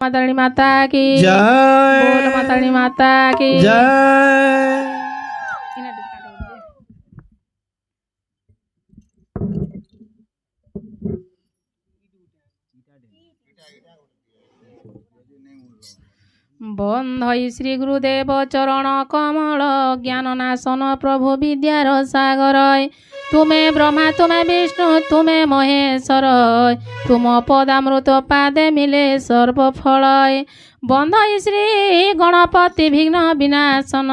मातारानी माता की जय। बोल मातारानी माता की जय। बंधई श्री गुरुदेव चरण कमल ज्ञान नाशन प्रभु विद्यार सागर तुम्हें ब्रह्मा तुम्हें विष्णु तुम्हें महेश्वर तुम पदामृत पादे मिले सर्वफल बंधई श्री गणपति विघ्न विनाशन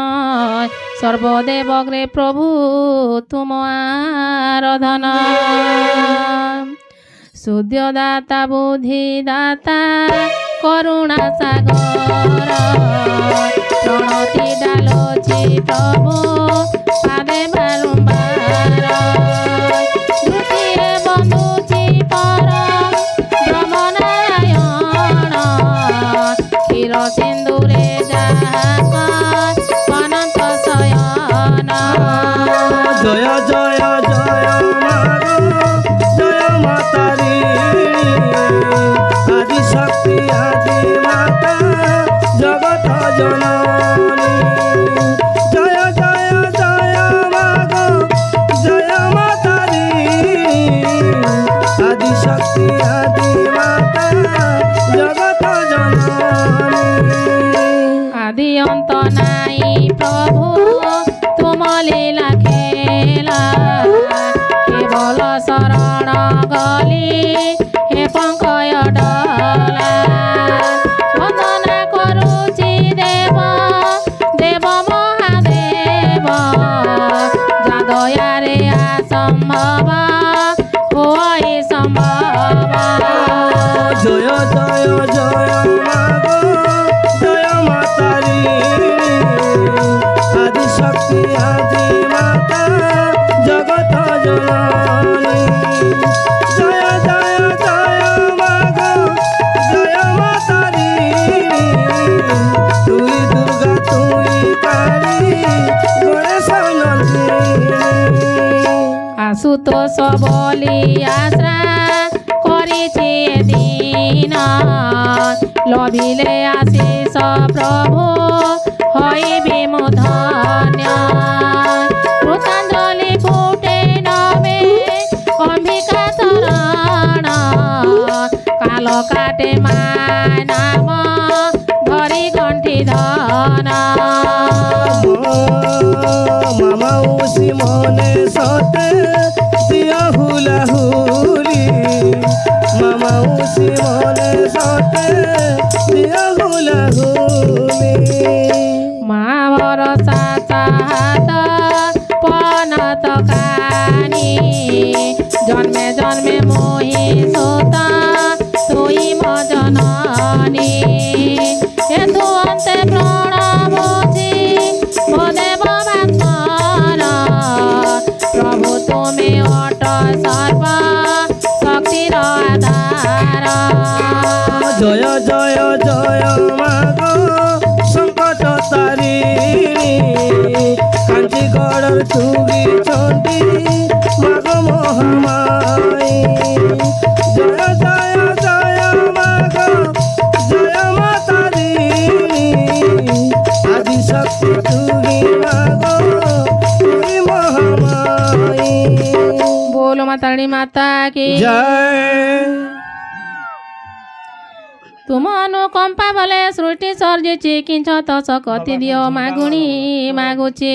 सर्वदेव अग्रे प्रभु तुम आराधना सूर्यदाता बुद्धिदाता करुणा सागर प्रणति डालोछि प्रभु पादे बारंबार द्वितीय बंधुछि परम ब्रह्मनारायण क्षीर सिंधुरे जाक अनंत शयन जय जय जय जय मातारी आदि शक्ति आदि माता जगत जननी जय जय जय मागो जय मातारी आदि शक्ति आदि माता जगत जननी आदि अंत नाई प्रभु तुम लीला खेला केवल शरण गली हे पंकय डला वंदना करुछि देव देव महादेव जा दयारे असंभव होई संभव जय जय जय मागो जय मातारी आदि शक्ति आदि माता जगत जननी जय जय जय मागो जय मातारी तुई दुर्गा तुई काली गणेश नंदिनी आशुतोष बलि आश्रा करिछि एदिन लभिले आशिष प्रभु हइबि मो धन्य कृताञ्जलि फुटे नमे अम्बिका चरण काल काटे माय नाम धरि गण्ठी धन मामा उसी मने सते दिया हुला हुली मामा उसी मने सते दिया हुला हुली माँ भरोसा चाहत पनत कानी जन्मे जन्मे मोहि सोता सोई म जननी हेतु अन्ते प्रणमोछि मो देव बान्धन प्रभु तुमे अट सर्व शक्तिर आधार जय जय जय मागो संकट तारिणी कांची गड़र चुगी चंडी मागो महामाई जय जय जय मागो जय मातारी आदि शक्ति चुगी मागो तुई महामाई बोलो मातारानी माता की जय तुम अनुकंपा बले सृष्टि सर्जिछि किंच तस कति दियो मागुणी मागुछि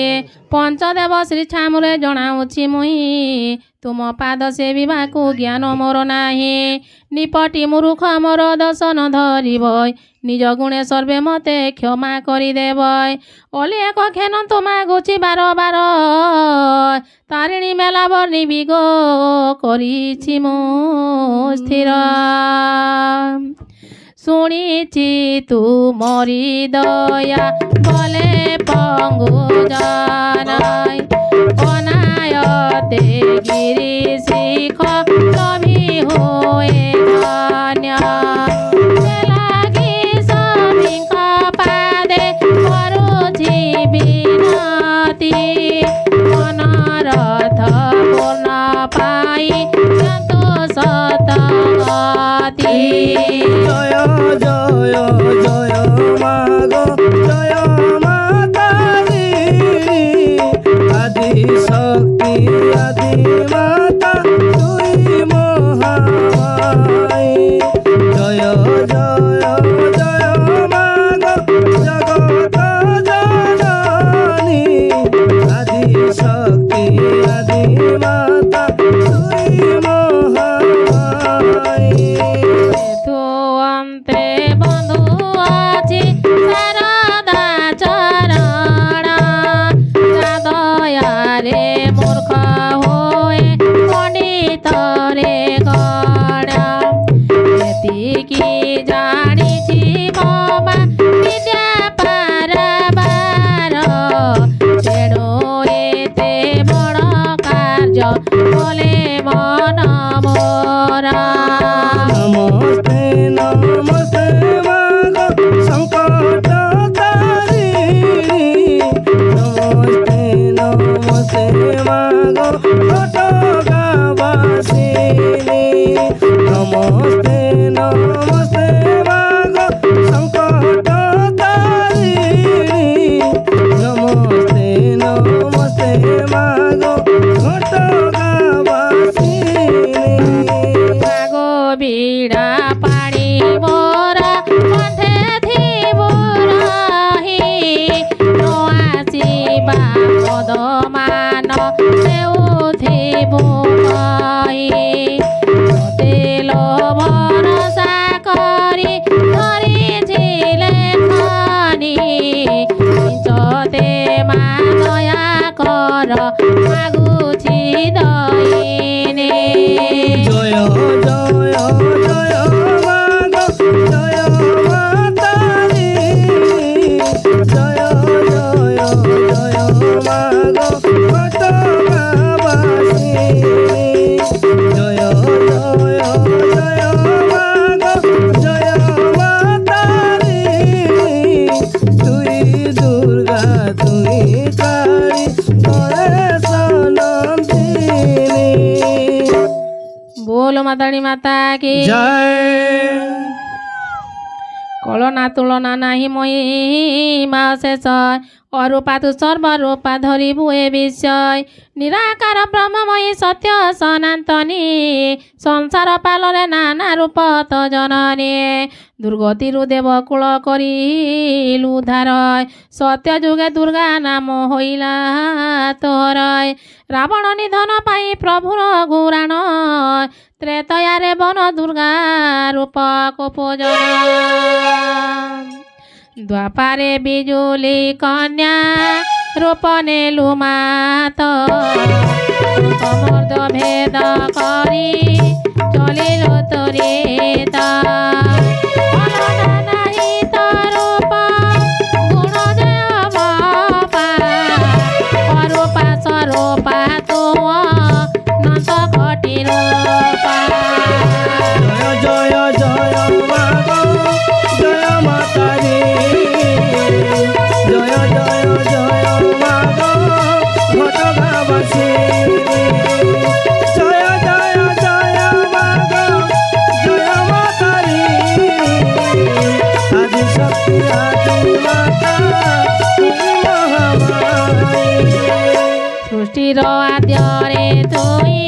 पंचदेव श्री छामुरे जणाउछि मुहि तुम पाद सेविबाकु ज्ञान मोर नाही निपटी मूर्ख मोर दर्शन धरिबै निज गुणे सर्वे मते क्षमा करिदेबै ओली एक खेन तो मागुछि बार बार तारिणी मेला बर्णी बिगो करिछि मो स्थिर शुणिछि तुमरी दया बले पंगु जानाय अनायते गिरि शिख लभि होए धन्य लागि सभिंक पादे करुछि विनती मनरथ पूर्ण पाई संतोष सतगति जय जय ବନ୍ଧୁ ଅଛି ଶାରଦା ଚରଣ ଦୟାରେ ମୂର୍ଖ ହୋଏ ପଣ୍ଡିତରେ ଗଡ଼ ଏତିକି ଜାଣିଛି ବାବା ବିଦ୍ୟା ପାରବାର ତେଣୁ ଏତେ ବଡ଼ କାର୍ଯ୍ୟ କଲେ ମନ ମୋର ନମସ୍ତେ ନମସ୍ତେ ମାଗୋ ସଂକଟ ତାରିଣୀ ନମସ୍ତେ ନମସ୍ତେ ମାଗୋ ଘଟଗାଁବାସିନୀ ନମସ୍ତେ ନମସ୍ତେ ମାଗୋ ସଂକଟ ତାରିଣୀ ନମସ୍ତେ ନମସ୍ତେ ମାଗୋ ଘଟଗାଁବାସିନୀ ମାଗୋ ବିଡ଼ା ପାଣି ମୋର କଣ୍ଠେ ଥିବୁ ରହି ନ ଆସିବା ପଦମାନ ଦେଉଥିବୁ କହି ତୋତେ ଲୋଭ ଭରସା କରି ଧରିଥିଲେ ଖନି ନିଚତେ ମା ଦୟା କର ମାଗୁଛି ଦଇନେ জয় জয় জয় মাগো জয় মাতারি জয় জয় জয় মাগো ঘটগাঁবাসিনী জয় জয় জয় মাগো জয় মাতারি তুই দুর্গা তুই কালী গণেশ নন্দিনী बोल माताड़ी माता की জয় कलना तुलना नाही महिमा शेष अरूपा तु सर्वरूपा धरिबु ए विषय निराकार ब्रह्ममयी सत्य सनातनी संसार पालने नाना रूप त जननी दुर्गतिरु देव कूल करिलु उद्धार सत्य जुगे दुर्गा नाम होइला तोहरय रावण निधन पाई प्रभुर गुराण त्रेतयारे बन दुर्गा रूप को पूजन द्वापारे बिजुली कन्या रूप नेलु मात समर्द भेद करी चलिलु तुरित नाही तो रूप गुण देव बापा अरूपा स्वरूपा तू नंद कोटि रूपा জয় জয় জয় মাগো জয় মাতারি জয় জয় জয় মাগো ঘটগাঁবাসিনী জয় জয় জয় মাগো জয় মাতারি আদি শক্তি আদি মাতা তুমি মহামায়ী सृष्टिर आद्यरे तुई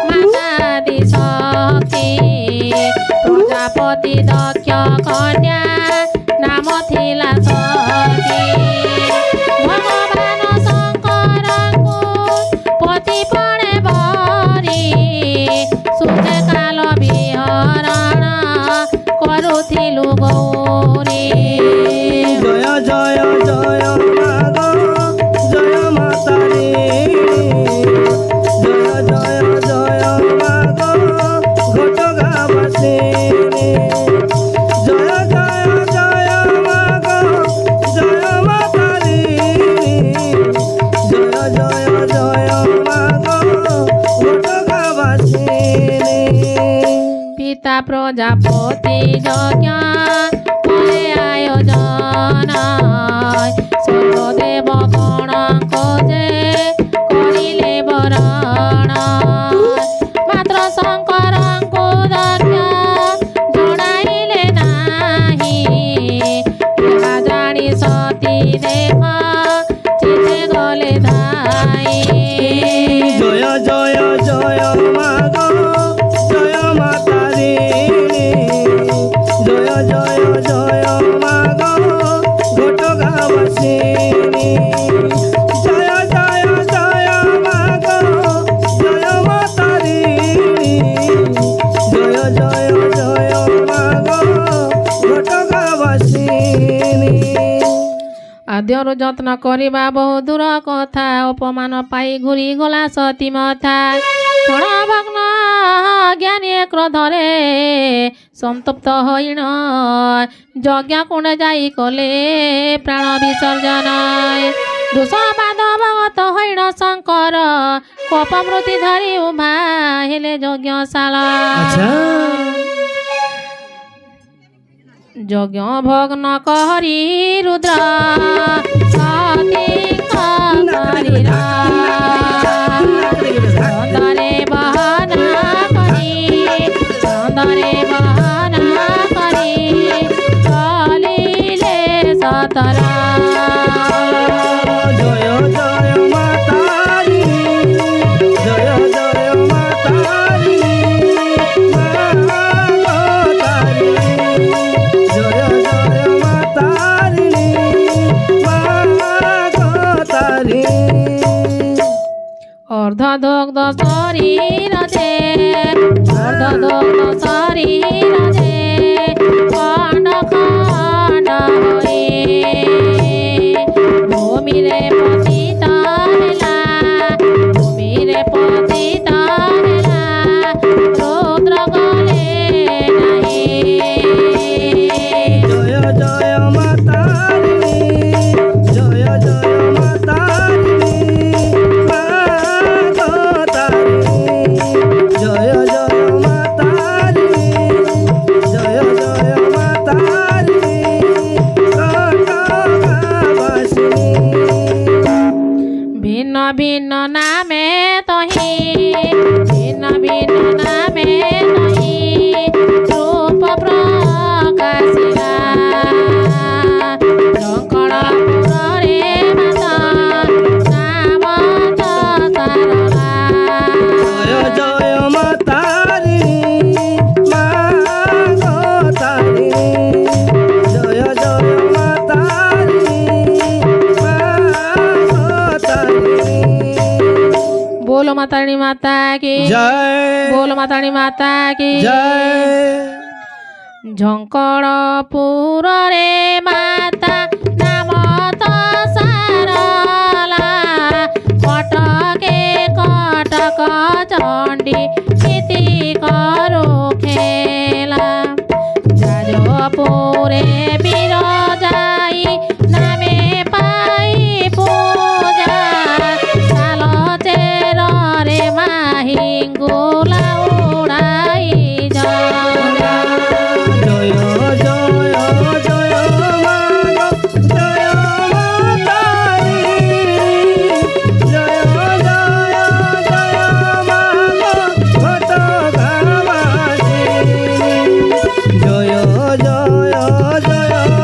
मातादि शक्ति प्रजापति दक्ष कन्या नाम थिला सती भगवान शङ्करଙ୍କୁ पति पणे बरी सुखे काल विहरण କରୁଥିଲୁ ଗୌରୀ জয় জয় জয় মাগো জয় মাতারি জয় জয় জয় মাগো ঘটগাঁবাসিনী জয় জয় জয় মাগো জয় মাতারি জয় জয় জয় মাগো ঘটগাঁবাসিনী পিতা প্রজাপতি যজ্ঞ করে আয়োজন স্বর্গদেব গণଙ୍କ যে করিলে বরণ মাত্র শঙ্করଙ୍କୁ দক্ষ জଣାଇଲେ ନାହିଁ ଏହା ଜାଣି ସତୀ ଦେହ ଚିତେ ଗଲେ ଧାଇ জয় জয় জয় মাগো জয় মাতারি জয় জয় জয় মাগো ঘটগাঁবাসিনী জয় জয় জয় মাগো জয় মাতারি জয় জয় জয় মাগো ঘটগাঁবাসিনী ଆଦ୍ୟରୁ ଯତ୍ନ କରିବା ବହୁ ଦୂର କଥା ଅପମାନ ପାଇ ଘୁରି ଗଲା ସତୀ ମଥା କ୍ଷଣ ଭଗ୍ନ ଜ୍ଞାନୀ କ୍ରୋଧରେ ସନ୍ତପ୍ତ ହୋଇଣ ଯଜ୍ଞ କୁଣ୍ଡ ଯାଇ କଲେ ପ୍ରାଣ ବିସର୍ଜନ ଦୋଷବାଦ ଭଗତ ହୋଇଣ ଶଙ୍କର କୋପ ମୃତ୍ୟୁ ଧରି ଉଭା ହେଲେ ଯଜ୍ଞଶାଳ ଆଚ୍ଛା ଯଜ୍ଞ ଭଗ୍ନ କରି ରୁଦ୍ର ସତୀଙ୍କ ଶରୀର ଚନ୍ଦରେ ବହନ କରି ଚଲିଲେ ସତର জয় জয় মা তারি জয় জয় মা তারি মা তারি জয় জয় মা তারি মা তারি অর্ধদগ্ধ শরীর দে অর্ধদগ্ধ শরীর দে খণ্ড খণ্ড হয়ে ভূমিরে পতিত হেলা ভূমিরে পতিত হেলা রুদ্র গলে নাহি জয় জয় মা তারি জয় জয় মা তারি মা তারি জয় জয় মা তারি জয় জয় মা তারি কটকবাসিনী ভিন্ন ভিন্ন নামে তহি ভিন্ন ভিন্ন নামে তহি রূপ প্রকাশিলা জঙ্কড়পুরে মাতা নাম সারলা জয় জয় মা তারি মা তারি জয় জয় মা তারি মা তারি बोलो माताणी माता की জয় बोलो माताणी माता की জয় ঝঙ্কড়পুরে মাতা নাম তো সারলা কটকে কটক চণ্ডী নীতি করু খেলা যাজপুরে বিরজাই নামে পাই পূজা চাল চেরে মাহিঙ্গুলা উড়াই জলা জয় জয় জয় মা জয় মা তারি জয় জয় জয় মা কটকবাসিনী জয় জয় জয়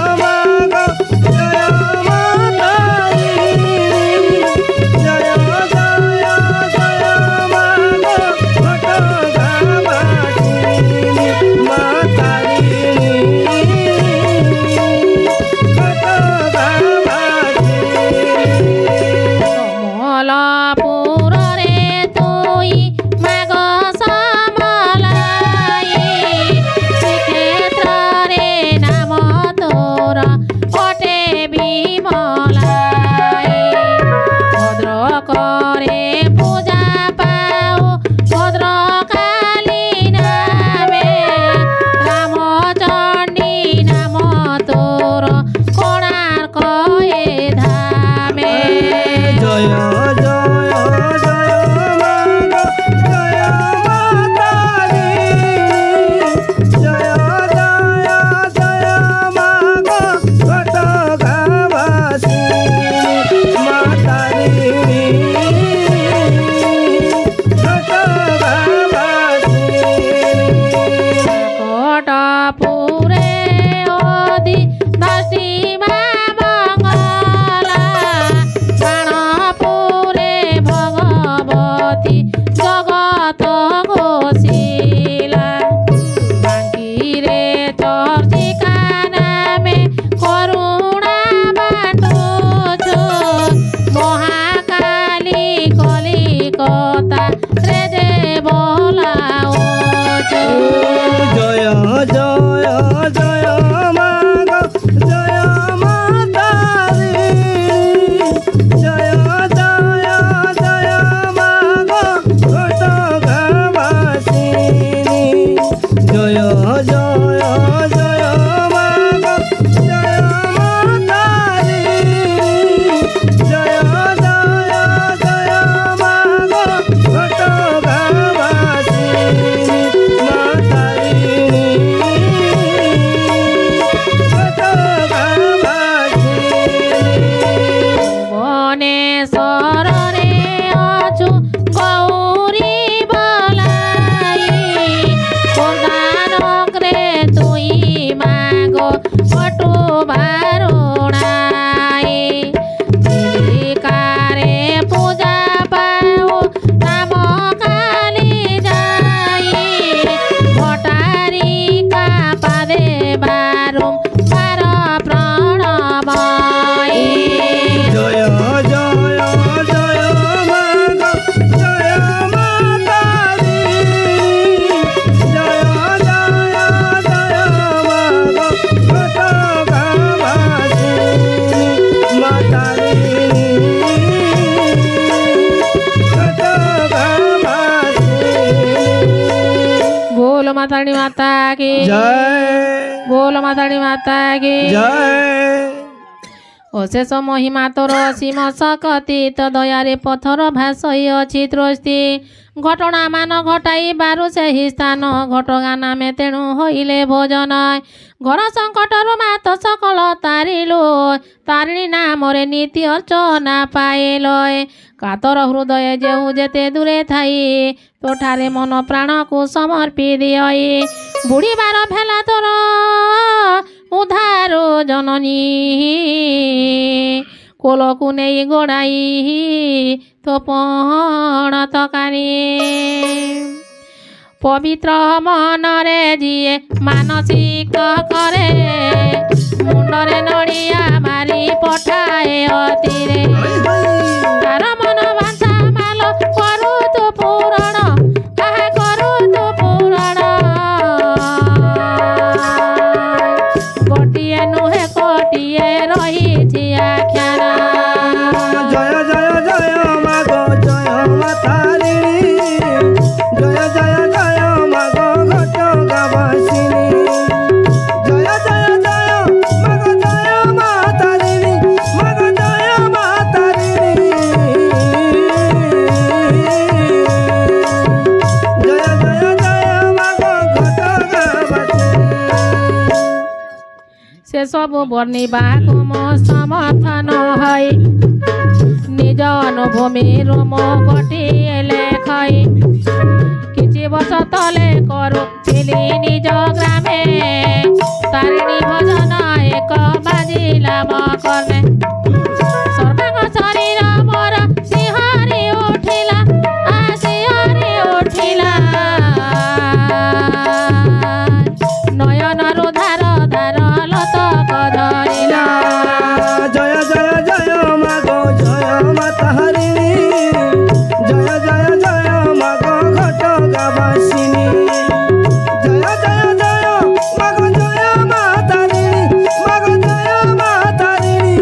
পটু বারুণাই চিলিকারে পূজা পাও রাম কালী যাই ভটারিকা পাদে বারুম বার প্রণময় জয় জয় জয় মা গো জয় মাতা রে জয় জয় জয় মা গো ঘটকা বাসিনী মাতা রে ঘটকা বাসিনী बोल माताड़ी माता की জয় बोल माताड़ी माता की জয় অশেষ মহিমা তোর অসীম শকতি তো দয়ারে পথর ভাষই অছি ত্রস্তি ঘটনা মান ঘটাইবারু ସେହି ସ୍ଥାନ ଘଟଗା ନାମେ ତେଣୁ ହୋଇଲେ ଭୋଜନ ଘର ସଙ୍କଟରୁ ମାତ ସକଳ ତାରିଲୁ ତାରିଣୀ ନାମରେ ନୀତି ଅର୍ଚ୍ଚନା ପାଇଲ କାତର ହୃଦୟ ଯେଉଁ ଯେତେ ଦୂରେ ଥାଇ ତୋଠାରେ ମନ ପ୍ରାଣକୁ ସମର୍ପି ଦିଅ ବୁଡ଼ିବାର ଭେଲା ତୋର ଉଦ୍ଧାର ଜନନୀ କୋଲକୁ ନେଇ ଗୋଡ଼ାଇ ତୋ ପଣ ତକାରୀ ପବିତ୍ର ମନରେ ଯିଏ ମାନସିକ କରେ ମୁଣ୍ଡରେ ନଡ଼ିଆ ମାରି ପଠାଏ ଅତିରେ ତାର ମନ ବାଞ୍ଛା ମାଲ କରୁ ତୁ ପୂରଣ ତାହା କରୁ ତୁ ପୂରଣ ଗୋଟିଏ ନୁହେଁ କୋଟିଏ ରହିଛି ଆଖ୍ୟାନ জয় জয় জয় মা গো জয় মাতা রিণী জয় জয় জয় মা গো ঘটকা বাসিনী জয় জয় জয় মা গো জয় মাতা রিণী মা গো জয় মাতা রিণী জয় জয় জয় মা গো ঘটকা বাসিনী ସେ ସବୁ ବର୍ଣ୍ଣିବାକୁ ମୋ ସମର୍ଥ ନହଇ ନିଜ ଅନୁଭୂମିରୁ ମୋ ଗୋଟିଏ ଲେଖଇ କିଛି ବର୍ଷ ତଳେ କରୁଥିଲି ନିଜ ଗ୍ରାମେ ତାରିଣୀ ଭଜନ ଏକ ବାଜିଲା ମୋ କର୍ଣ୍ଣେ ସର୍ବାଙ୍ଗ ଶରୀର ମୋର ଶିହରି ଉଠିଲା ଶିହରି ଉଠିଲା ନୟନରୁ ଧାର ଧାର ଲତକ ଧରିଲା জয় জয় জয় মা গো জয় মাতা রিণী জয় জয় জয় মা গো ঘটকা বাসিনী জয় জয় জয় মা গো জয় মাতা রিণী মা গো জয় মাতা রিণী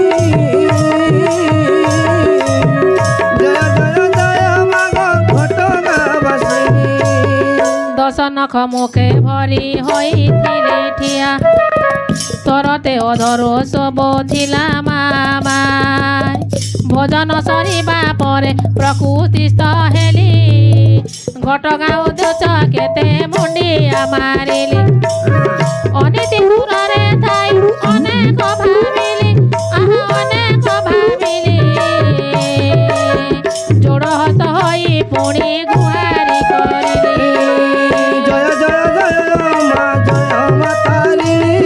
জয় জয় জয় মা গো ঘটকা বাসিনী দশ নখ মুখে ভরি ହୋଇଥିଲେ ଠିଆ ତୋରତେ ଅଧରୁ ସବୁ ଥିଲା ମାମା ଭୋଜନ ସରିବା ପରେ ପ୍ରକୃତିସ୍ଥ ହେଲି ଘଟଗାଁ ଉଦ୍ଦେଶ କେତେ ମୁଣ୍ଡିଆ ମାରିଲି ଅନୀତି ଦୂରରେ ଥାଇ ଅନେକ ଭାବିଲି ଅନେକ ଭାବିଲି ଯୋଡ଼ ହସ୍ତ ହୋଇ ପୁଣି ଗୁହାରି କରିଲି জয় জয় জয় মা জয় মাতা রিণী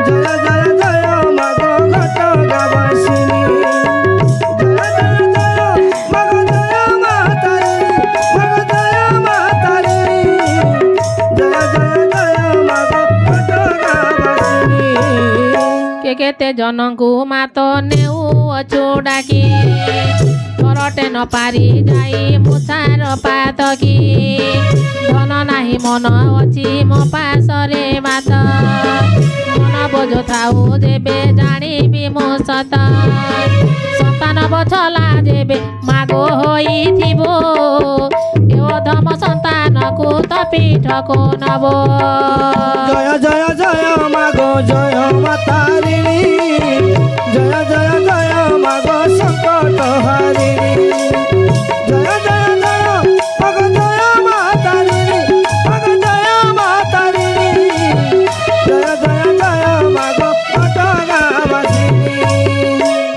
জয় জয় জয় মা গো ঘটকা বাসিনী জয় জয় জয় মা গো জয় মাতা রিণী মা গো জয় মাতা রিণী জয় জয় জয় মা গো ঘটকা বাসিনী କେତେ ଜନଙ୍କୁ ମାତ ନେଉଅଛୁ ଡାକି ତୋରଟେ ନ ପାରି ଯାଇ ମୁଛାର ପାତକି ଧନ ନାହିଁ ମନ ଅଛି ମୋ ପାଶରେ ମାତ ମନ ବୋଝ ଥାଉ ଯେବେ ଜାଣିବି ମୁଁ ସତ ସନ୍ତାନ ବଛଲା ଯେବେ ମାଗ ହୋଇଥିବ ଏ ଅଧମ ସନ୍ତାନକୁ ତ ପିଠକୁ ନବ জয় জয় জয় মা গো জয় মাতা রিণী জয় জয় জয় মা গো সংকট হারিণী জয় জয় জয় মা গো জয় মাতা রিণী মা গো জয় মাতা রিণী জয় জয় জয় মা গো ঘটকা বাসিনী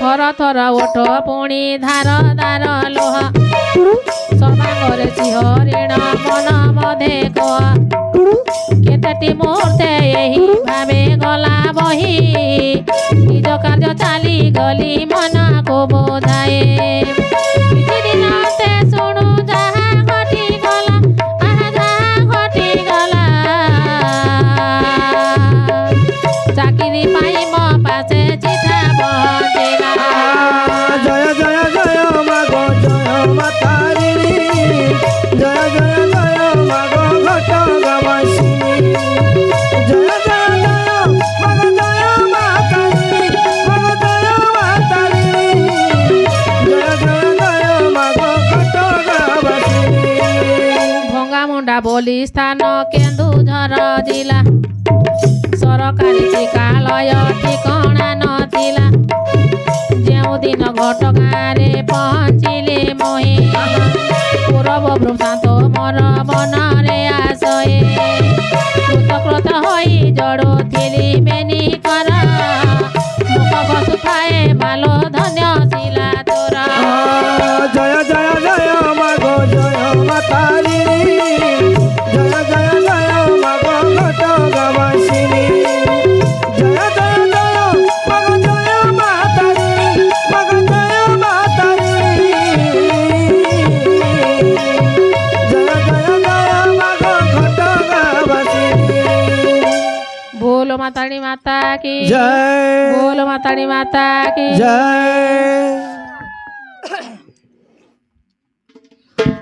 থর থর ওঠ পুଣି ଧାର ଧାର ଲୁହ ସର୍ବାଙ୍ଗରେ ଶିହରିଣ ମନ ମଧେ କହ କେତେ প্রত্যেকটি মুহূর্তে ଏହି ভাবে গলা বহি নিজ କାର୍ଯ୍ୟ ଚାଲି ଗଲି ମନକୁ ବୁଝାଏ କିଛି ଦିନତେ ଶୁଣୁ ଯାହା ଘଟିଗଲା ଆହା ଯାହା ଘଟିଗଲା ଚାକିରି ପାଇଁ ମୋ ପାଶେ ଚିଠା ପହଞ୍ଚିଲା জয় জয় জয় মাগো জয় মা তারিণী জয় জয় জয় মাগো ঘট গাবাসিনী জয় জয় জয় মাগো জয় মা তারিণী মাগো জয় মা তারিণী জয় জয় জয় মাগো ঘট গাবাসিনী ভঙ্গা মুন্ডা ବୋଲି ସ୍ଥାନ କେନ୍ଦୁଝର ଜିଲ୍ଲା ସରକାରୀ ଚିକିତ୍ସାଳୟ ଠିକଣା ନଥିଲା ଯେଉଁଦିନ ଘଟଗାଁରେ ପହଞ୍ଚିଲେ ମୋହି ପୂରବ ବୃତ୍ତାନ୍ତ ମୋର ମନରେ ଆସେ କୃତକୃତ ହୋଇ ଜଡ଼ୁଥିଲି ବେନିକର ମୁଖ ଘଷୁଥାଏ ବାଲୋ ଧନ୍ୟ ଶିଲା ତୋର জয় জয় জয় মাগো জয় মা তারিণী জয় জয় জয় মাগো ঘট গাবাসিনী জয় জয় জয় মাগো জয় মা তারিণী মাগো জয় মা তারিণী জয় জয় জয় মাগো ঘট গাবাসিনী बोलो माताड़ी माता की জয় बोलो माताड़ी माता की জয়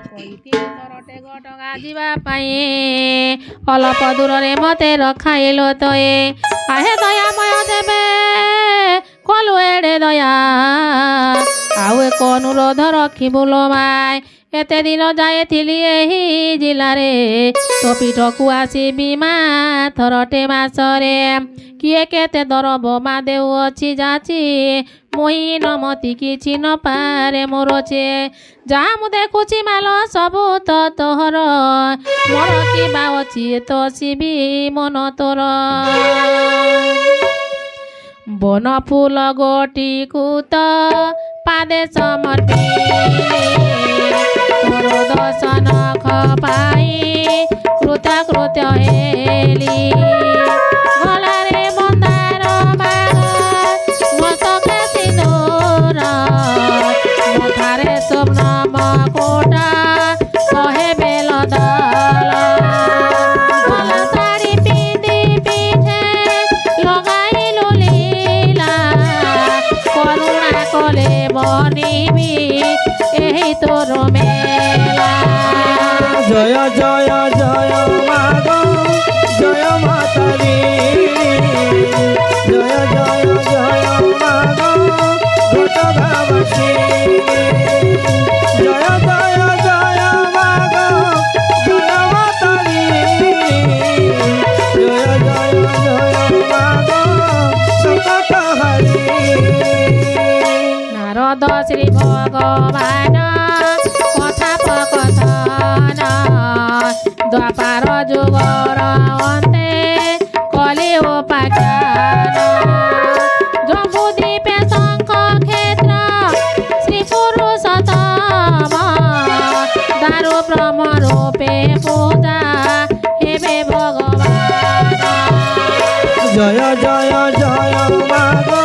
କହିଥିଲି ଘଟଗାଁ ଯିବା ପାଇଁ ଅଳ୍ପ ଦୂରରେ ମତେ ରଖାଇଲ ତଏ ଆହେ ଦୟାମୟ ଦେବେ କଲୁ ଏଡ଼େ ଦୟା ଆଉ ଏକ ଅନୁରୋଧ ରଖିବୁ ଲୋ ମାଇ ଏତେ ଦିନ ଯାଇଥିଲି ଏହି ଜିଲ୍ଲାରେ ତୋ ପିଠକୁ ଆସିବି ମା ଥରଟେ ମାସରେ କିଏ କେତେ ଦରବ ମା ଦେଉଅଛି ଯାଚି ମୁଇଁ ନମତି କିଛି ନ ପାରେ ମୋର ଯାହା ମୁଁ ଦେଖୁଛି ମାଲ ସବୁ ତ ତୋହର ମୋର କିବା ଅଛି ତ ଶିବି ମନ ତୋର ବନ ଫୁଲ ଗୋଟିକୁ ତ ପାଦେ ସମର୍ପିଲେ ତୋର ଦର୍ଶନ ପାଇ କୃତକୃତ୍ୟ ହେଲି ଗଳାରେ ମନ୍ଦାର ବାଗ ମସ୍ତକେ ସିନ୍ଦୁର ମଥାରେ ସ୍ୱପ୍ନ ମକୁଟା ଶହେ ବେଲ ଦଳ ଭଲ ଶାଢ଼ୀ ପିନ୍ଧି ପିଠେ ଲଗାଇଲୁ ଲୀଳା କରୁଣା କଲେ ବନିବି ଏହି ତୋର মেলা জয় জয় জয় মাগো জয় মা তারিণী জয় জয় জয় মাগো ঘট গাবাসিনী জয় জয় জয় মাগো জয় মা তারিণী জয় জয় জয় মাগো সংকট হারিণী নারদ শ্রী ভগবান কথা পকথন দ্বাপার যুগর অন্তে কলি উপাখ্যান জম্বুদ্বীপে শঙ্খ ক্ষেত্র শ্রী পুরুষোত্তম দারু ব্রহ্ম রূপে পূজা হেবে ভগবান জয় জয় জয় মাগো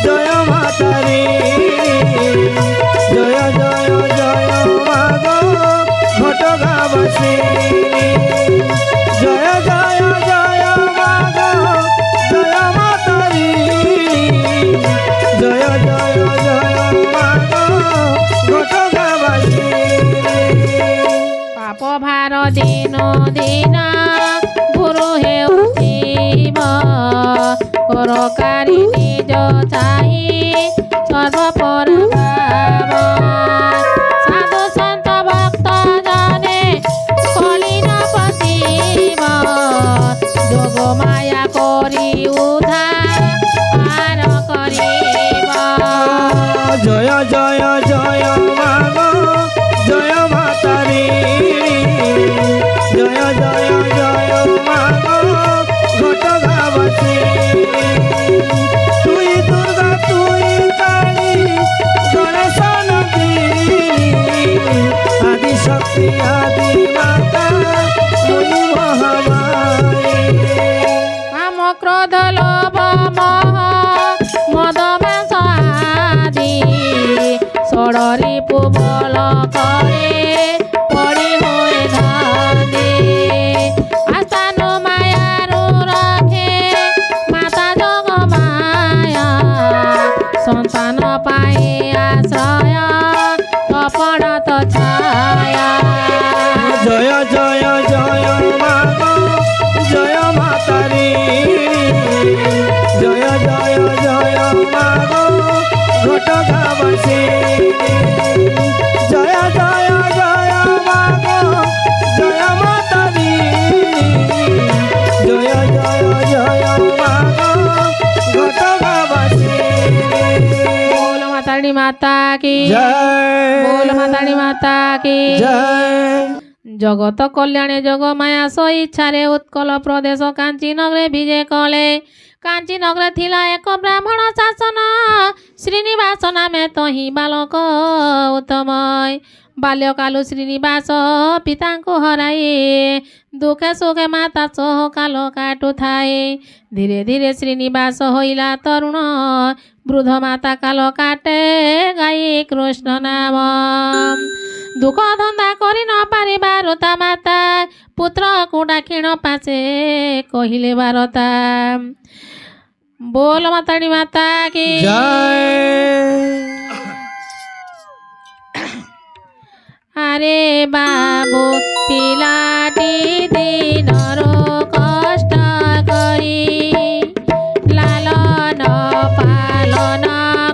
জয় মা তারিণী জয় জয় জয় মাগো ঘট গাবাসিনী জয় জয় জয় মাগো জয় মা তারিণী জয় জয় জয় মাগো ঘট গাবাসিনী পাপ ভার দিন দিন গুরু হেউথিব করকারি নিজ চাহি সর্বপর ভাব সাধু সন্ত ভক্ত জনে কলিন পশিব যোগ মায়া করি উদ্ধার করিব জয় জয় জয় মাগো জয় মা তারিণী জয় জয় জয় মাগো ঘট গাবাসিনী তুই দুর্গা তুই কালী গণেশ মাগো ঘটগা বাসিনী জয় জয় জয় মাগো জয় মাতারি জয় জয় জয় মাগো ঘটগা বাসিনী बोल माताड़ी माता की জয় बोल माताड़ी माता की জয় जगत कल्याणे जग माया सो इच्छारे उत्कल प्रदेश कांचीनगरे विजय कले कांचीनगरे थिला एक ब्राह्मण शासन श्रीनिवास नामे तही बालक उत्तमय बाल्यकालु श्रीनिवास पिताଙ୍କୁ हराई दुखे सुखे माता सह काल काटु थाए धीरे धीरे श्रीनिवास होइला तरुण वृद्ध माता काल काटे गाई कृष्ण नाम दुख धंदा करि न पारिबार ता माता पुत्र को डाकिण पासे कहिले बारता बोल माताड़ी माता की জয় আরে বাবু পিলাটি দিনর কষ্ট করি লালন পালন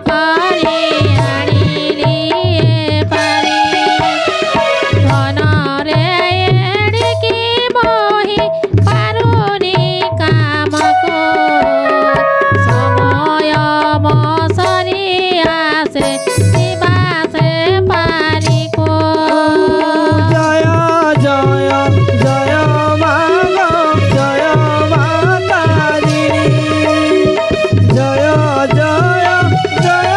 করে আনিলি পারি ধনরে এড়িকি বহি পারুনি কামকো সময় মসরি আসে নিবাসে পারিকো জয় জয় জয় মাগো জয় মাতারি জয় জয় জয়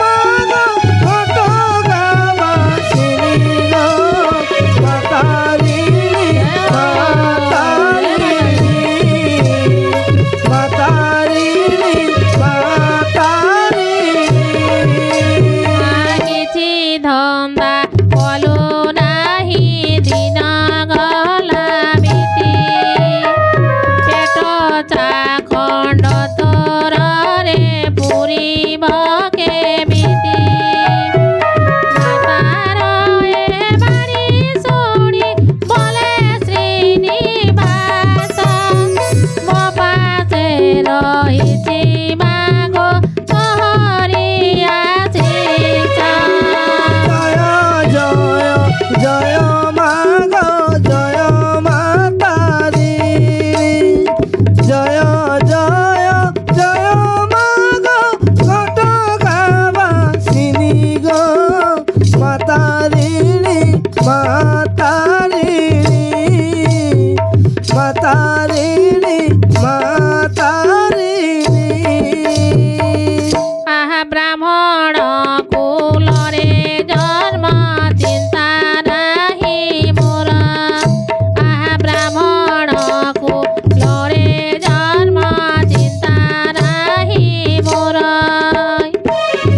মাগো ঘটগা বাসিনী গো মাতারি মাতারি মাতারি মাতারি କିଛି ଧନ୍ଦା କଲୁ ନାହିଁ ଦିନ ଗଲା ବିତି ପେଟ ଚାଖଣ୍ଡ ତୋରରେ ପୁରିବ କେମିତି ମାତାର ଏ ବାଣୀ ଶୁଣି ବୋଲେ ଶ୍ରୀନିବାସ ମୋ ପାଶେ ରହିଛି ମାଗୋ ତୋହରି ଆଶୀଷ জয় জয় জয় মাগো জয় মাতারি জয় জয় জয় মাগো ঘটগা বাসিনী গো মাতারি মাতারি মাতারি মাতারি আহা ব্রাহ্মণ কুলরে জন্ম চিন্তা নাহি মোর আহা ব্রাহ্মণ কুলরে জন্ম চিন্তা নাহি মোর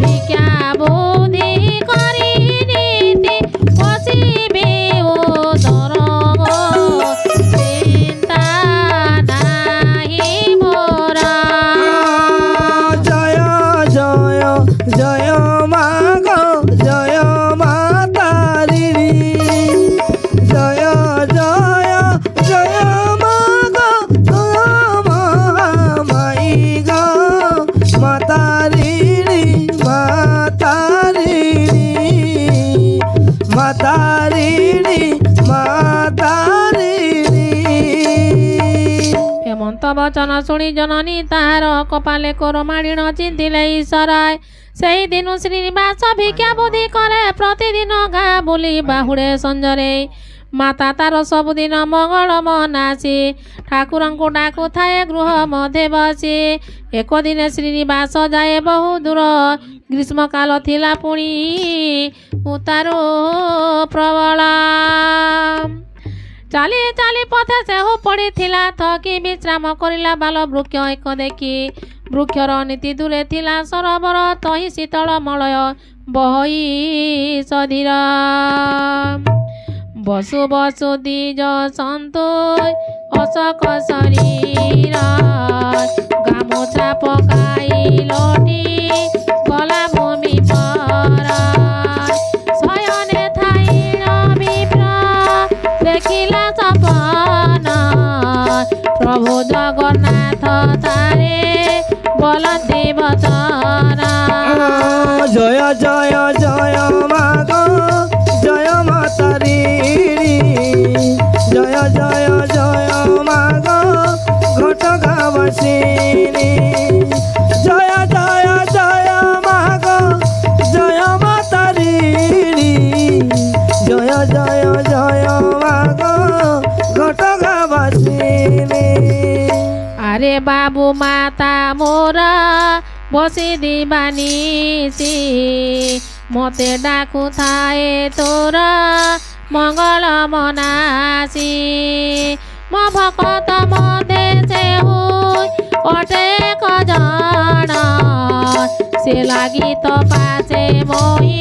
ভিক্ষা বুদ্ধি করি নীতি বসিবি উদর গো চিন্তা নাহি মোর জয় জয় জয় মাগো জয় মাতারি জয় জয় জয় মাগো মাই গো মাতারি মাতারি মাতারি মাতারি হেমন্ত বচন শুনি জননী তাহার কপালে কর মাড়িণ চিন্তিলে ঈশ্বরায় সেই দিন শ্রীনিবাস ভিক্ষা বুদ্ধি করে প্রতিদিন গা বুলি বাহুড়ে সঞ্জরে মাতা তার ସବୁଦିନ ମଙ୍ଗଳ ମନାସି ଠାକୁରଙ୍କୁ ଡାକୁଥାଏ ଗୃହ ମଧ୍ୟରେ ବସି ଏକଦିନେ ଶ୍ରୀନିବାସ ଯାଏ ବହୁ ଦୂର ଗ୍ରୀଷ୍ମକାଳ ଥିଲା ପୁଣି ଉତ୍ତାରୁ ପ୍ରବଳ ଚାଲି ଚାଲି ପଥେ ସେହୁ ପଡ଼ିଥିଲା ଥକି ବିଶ୍ରାମ କରିଲା ବାଲ ବୃକ୍ଷ ଏକ ଦେଖି ବୃକ୍ଷର ନୀତି ଦୂରେ ଥିଲା ସରୋବର ତହିଁ ଶୀତଳ ମଳୟ ବହି ସଧୀର ବସୁ ବସୁ ଦ୍ୱିଜ ସନ୍ତୋଷ ଅଶୋକ ଶରୀର ଗାମୁଛା ପକାଇ ଲୋଟି ଗଲା ଭୂମି ପର ଶୟନେ ଥାଇ ବିପ୍ର ଦେଖିଲା ସପନ ପ୍ରଭୁ ଜଗନ୍ନାଥ ତାରେ ବୋଲନ୍ତି বচন জয় জয় জয় মাগ জয় মাতারিণী জয় জয় জয় মাগ ঘটগাবাসিনী জয় জয় জয় মাগ জয় মাতারিণী জয় জয় জয় মাগ ঘটগাবাসিনী আরে বাবু মাতা মোরা বসি দিবানিছি মতে ডাকু থায়ে তোরা মঙ্গল মনাসি ম ভকত মধ্যে সে হুই অটে কজন সে লাগি তো পাশে মই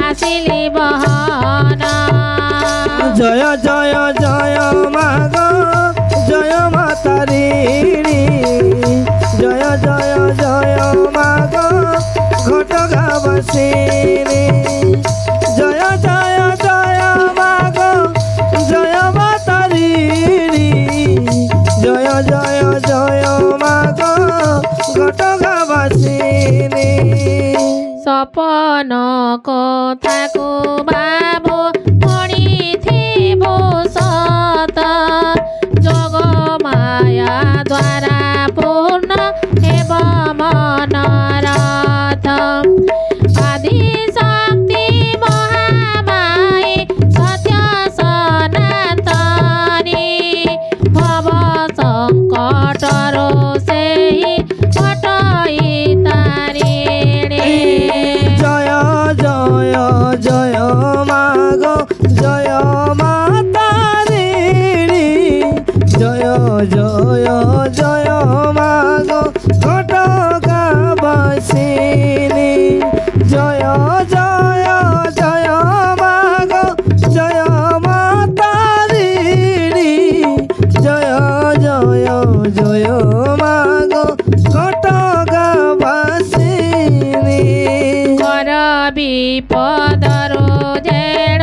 আসিলি বহন জয় জয় জয় মাগ জয় মাতারিণী জয় জয় জয় মাগ ঘটগাবাসিনী জয় জয় জয় মাগ জয় মাতারিণী জয় জয় জয় মাগ ঘটগাবাসিনী সপন কথাকু বাবু শুনিথিব সত যোগ মায়া দ্বারা পূর্ণ হেব মনরথ আদি শক্তি মহামায়ী সত্য সনাতনী ভব সংকটর সেই হটই তারিণী জয় জয় জয় মাগ জয় মাতারিণী জয় জয় জয় মাগ ঘটগাবাসিনী জয় জয় জয় মাগ জয় মাতারিণী জয় জয় জয় মাগ ঘটগাবাসিনী কর বিপদর যেণ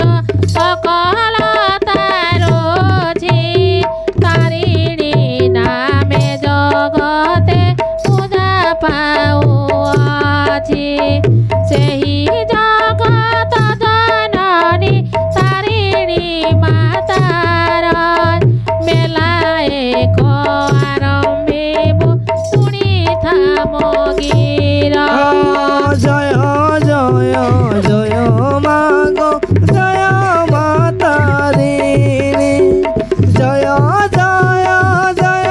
সকল তারছি তারিণী নামে জগতে পূজা পাউছি ସେହି জগত জননী তারিণী মাতার মেলায় আরম্ভিব শুনিথা মগির জয় জয় জয় মাগ জয় মাতারিণী জয় জয় জয়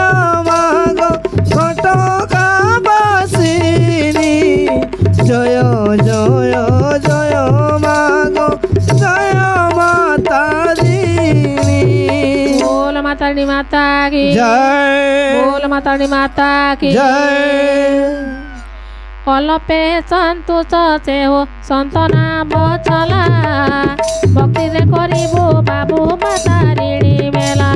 মাগ ঘটগাবাসিনী জয় জয় জয় মাগ জয় মাতারিণী बोल मातारिणी माता की জয় बोल मातारिणी माता की জয় অলপে সন্তোষ সেও সন্তনা বচলা ভক্তিরে করিব বাবু মাতারিণী মেলা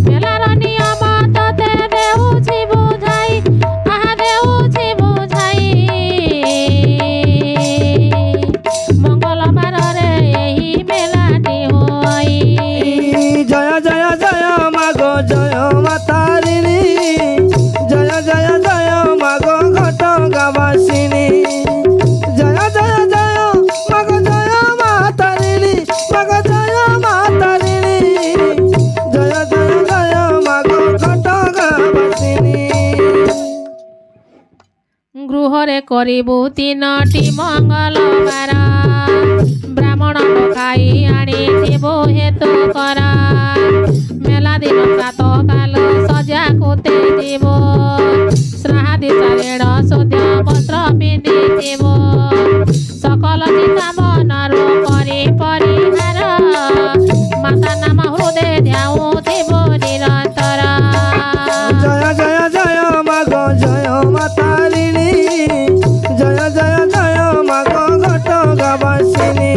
মেলার নিয়ম ততে দেউছি বুঝাই আহা দেউছি বুঝাই মঙ্গলবাରରେ ଏହି মেলাটি হই জয় জয় জয় মাগ জয় মাতারিণী জয় জয় জয় মাগ ঘটগাবাসিনী জয় জয় জয় মাগ জয় মাতারিণী মাগ জয় মাতারিণী জয় জয় জয় মাগ ঘটগাবাসিনী গৃহরে করিবু তিনটি মঙ্গলবার ব্রাহ্মণ খাই আনিথিব হেতু কর মেলা দিন প্রাত কাল সজা কোতে দিব শ্রাদ্ধি চারিণ শুদ্ধ বস্ত্র পিন্ধিথিব সকল চিন্তা মনর କରି ପରିହାର ମାତା ନାମ ହୃଦୟ ଧ୍ୟାଉଥିବ ନିରନ୍ତର জয় জয় জয় মাগ জয় মাতারিণী জয় জয় জয় মাগ ঘটগাবাসিনী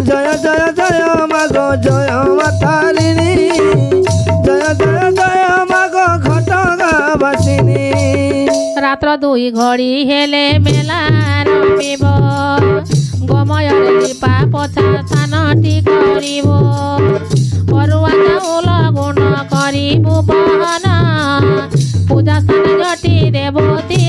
জয় জয় জয় মাগ জয় মাতারিণী জয় জয় জয় মাগ ঘটগাবাসিনী রাত্র দুই ঘড়ি হেলে মেলা রমিব গমୟରେ লিপা পছা স্থানটি কৰিব অৰুৱা চাউল গুণ কৰিব বহন পূজা স্থানে জটি দেৱতী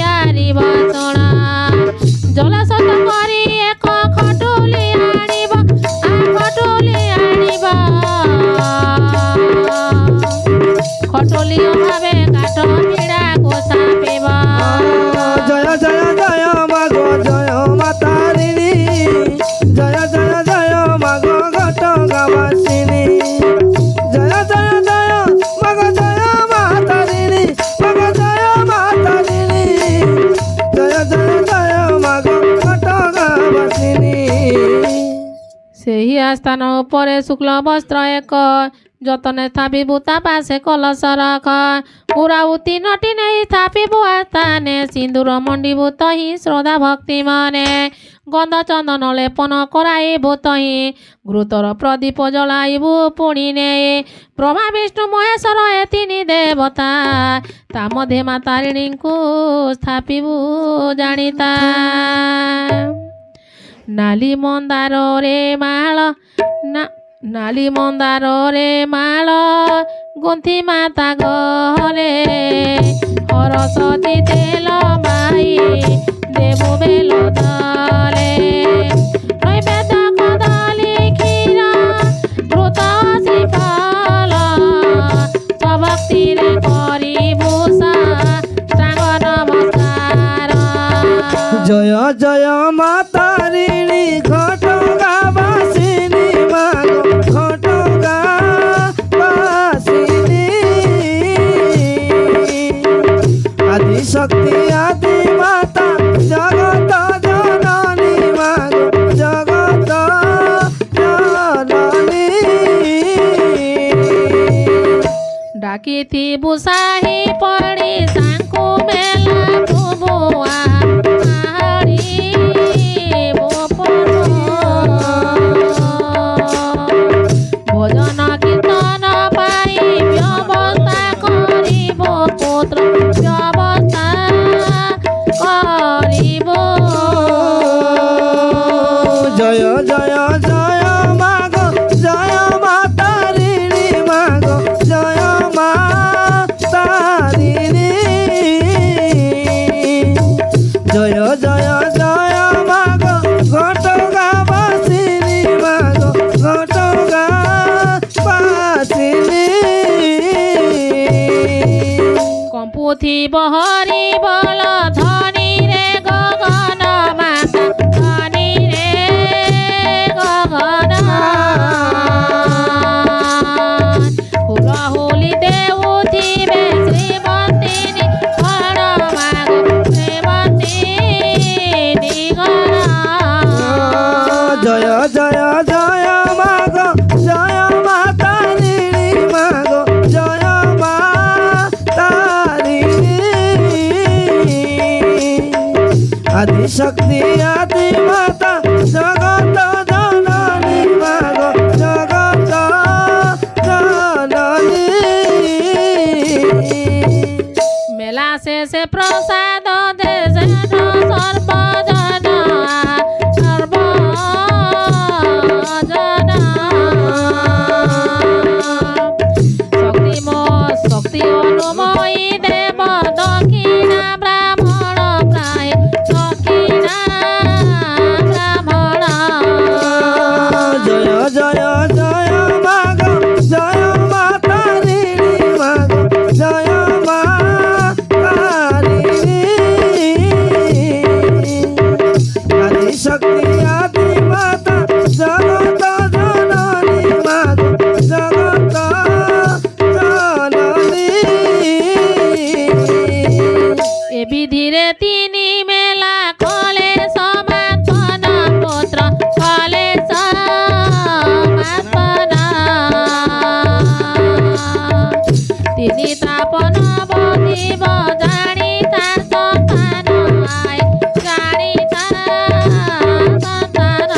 জয় জয় মাগো জয় মা তারিণী জয় জয় জয় মাগো ঘটগাঁবাসিনী জয় জয় জয় মাগো জয় মা তারিণী মাগো জয় মা তারিণী জয় জয় জয় মাগো ঘটগাঁবাসিনী। ସେହି ଆସ୍ଥାନ ଉପରେ ଶୁକ୍ଳ ବସ୍ତ୍ର ଏକ ଯତନେ ସ୍ଥାପିବୁ ତା ପାଶେ କଳସ ରଖ ପୁରାଉତି ନଟି ନେଇ ସ୍ଥାପିବୁ ଆସ୍ଥାନେ ସିନ୍ଦୁର ମଣ୍ଡିବୁ ତହିଁ ଶ୍ରଦ୍ଧା ଭକ୍ତି ମନେ ଗନ୍ଧ ଚନ୍ଦନ ଲେପନ କରାଇବୁ ତହିଁ ଘୃତର ପ୍ରଦୀପ ଜଳାଇବୁ ପୁଣି ନେ ବ୍ରହ୍ମା ବିଷ୍ଣୁ ମହେଶ୍ୱର ଏ ତିନି ଦେବତା ତା ମଧ୍ୟରେ ମା ତାରିଣୀଙ୍କୁ ସ୍ଥାପିବୁ ଜାଣିତା। ନାଲି ମନ୍ଦାରରେ ମାଳ ନାଲି ମନ୍ଦାରରେ ମାଳ ଗୁନ୍ଥି ମାତା ଗହରେ ହରସତି ତେଲ ମାଇ ଦେବୁ ବେଲ ତଳେ ନୈବେଦ୍ୟ କଦଳୀ କ୍ଷୀର ଘୃତ ଶ୍ରୀଫଳ ସ୍ୱଭକ୍ତିରେ କରିବୁ ସାଙ୍ଗ ନମସ୍କାର। জয় জয় মা তারিণী ঘটগাঁবাসিনী মাগো ঘটগাঁবাসিনী আদি শক্তি আদি মাতা জগত জননী মাগো জগত জননী। ডাকিথিবু সাহি পড়ি সাংকু মেলা বুবুয়া ভোজন কীর্তন পাই ব্যবস্থা করিব পুত্র ব্যবস্থা করিব। জয় জয় জয় মাগো জয় মা তারিণী মাগো জয় মা তারিণী জয় জয় জয় মাগো ঘটগাঁবাসিনী মাগো ঘটগাঁবাসিনী। কম্পুথিব হরি বল ধনী রে গগন মাতা ধনী রে গগন হুল হুলি দেউথিবে শ্রীমন্তিনী ঘর মাগো শ্রীমন্তিনী ঘর। জয় জয় জয় মাগো জয় মা তারিণী মাগো জয় মা তারিণী আদি শক্তি আদি মাতা জগত জননী মাগো জগত জননী। মেলা শেষে প্রসাদ দেশে সর্বজন সর্বজন শক্তি অনুময়ী দেব দক্ষিণা ব্রাহ্মণ প্রায় দক্ষিণা ব্রাহ্মণ। জয় জয় জয় মাগো জয় মা তারিণী মাগো জয় মা তারিণী আদি শক্তি আদি মাতা জগত জননী মাগো জগত জননী। এ বিধিরে তিনি মেলা কলে সমাপন পুত্র কলে সমাপন তিনি তাপন বধিব জানি তার সন্তান আয় জানি তার সন্তান।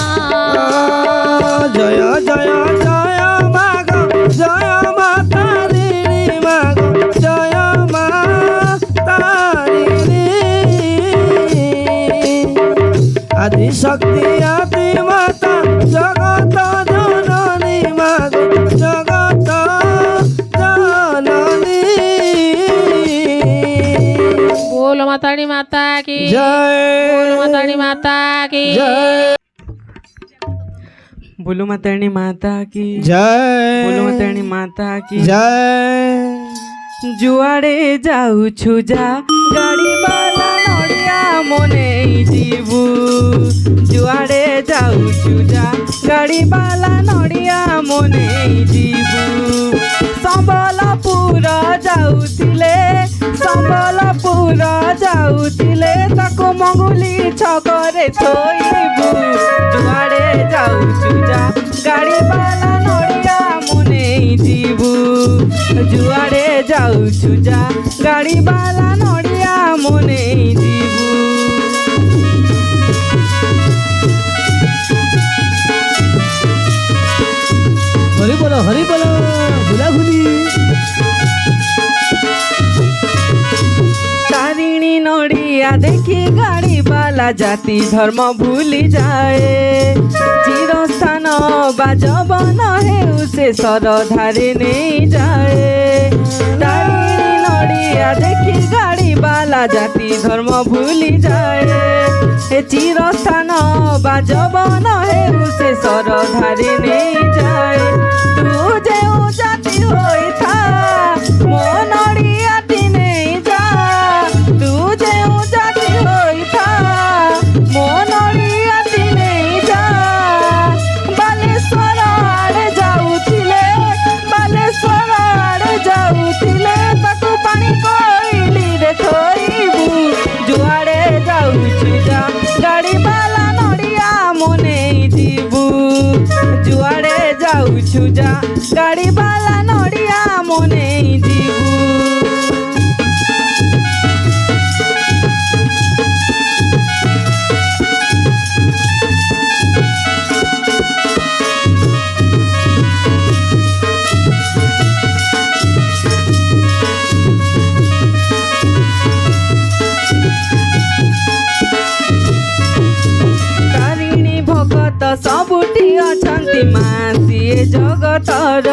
জয় জয় জয় মাগো জয় মা তারিণী মাগো জয় মা তারিণী আদি শক্তি আদি মাতা জগত জননী মাগো জগত জননী। बोल माताड़ी माता की জয় बोल माताड़ी माता की জয় बोलो मातारणी माता की জয় बोलो मातारणी माता की জয় जुआड़े जाऊछु जा गाड़ी बाला नड़िया ଗାଡ଼ି ବାଲା ନଡ଼ିଆ ମନେଇ ଯିବୁ ସମ୍ବଲପୁର ଯାଉଥିଲେ ସମ୍ବଲପୁର ଯାଉଥିଲେ ତାକୁ ମଙ୍ଗୁଲି ଛକରେ ଥୋଇବୁ ଯୁଆଡ଼େ ଯାଉଛୁ ଯା ଗାଡ଼ି ବାଲା ନଡ଼ିଆ ମନେଇ ଯିବୁ ଯୁଆଡ଼େ ଯାଉଛୁ ଯା ଗାଡ଼ି ବାଲା ନଡ଼ିଆ ମନେଇ ଯିବୁ হরি বল ভুলাভুলি তারিণী নড়িয়া দেখি গাড়ি বালা জাতি ধর্ম ভুলি যায় চিরস্থান বা যবন হেউ সে সরধারে নেই যায় তারিণী নড়িয়া দেখি গাড়ি বালা জাতি ধর্ম ভুলি যায় চিরস্থান বা যবন হেউ সে সরধারে নেই যায় তু যেউ জাতি হইথা মো নড়িয়াটি নেই যা তু যেউ জাতি হইথা মো নড়িয়াটি নেই যা বালেশ্বর আড়ে যাউଥିଲେ বালেশ্বর আড়ে যাউଥିଲେ তাকু পানি কইলিরে থইবু যুয়াড়ে যাউଛୁ যা গাড়ি বালা নড়িয়া মনেই ଯିବୁ ଯୁଆଡ଼େ ଯାଉଛୁ ଯା ଗାଡ଼ି ବାଲା ନଡ଼ିଆ ମନେଇ ଯିବୁ ତାରିଣୀ ଭଗତ ସବୁଠି ଅଛନ୍ତି ମାସିଏ ଜଗତର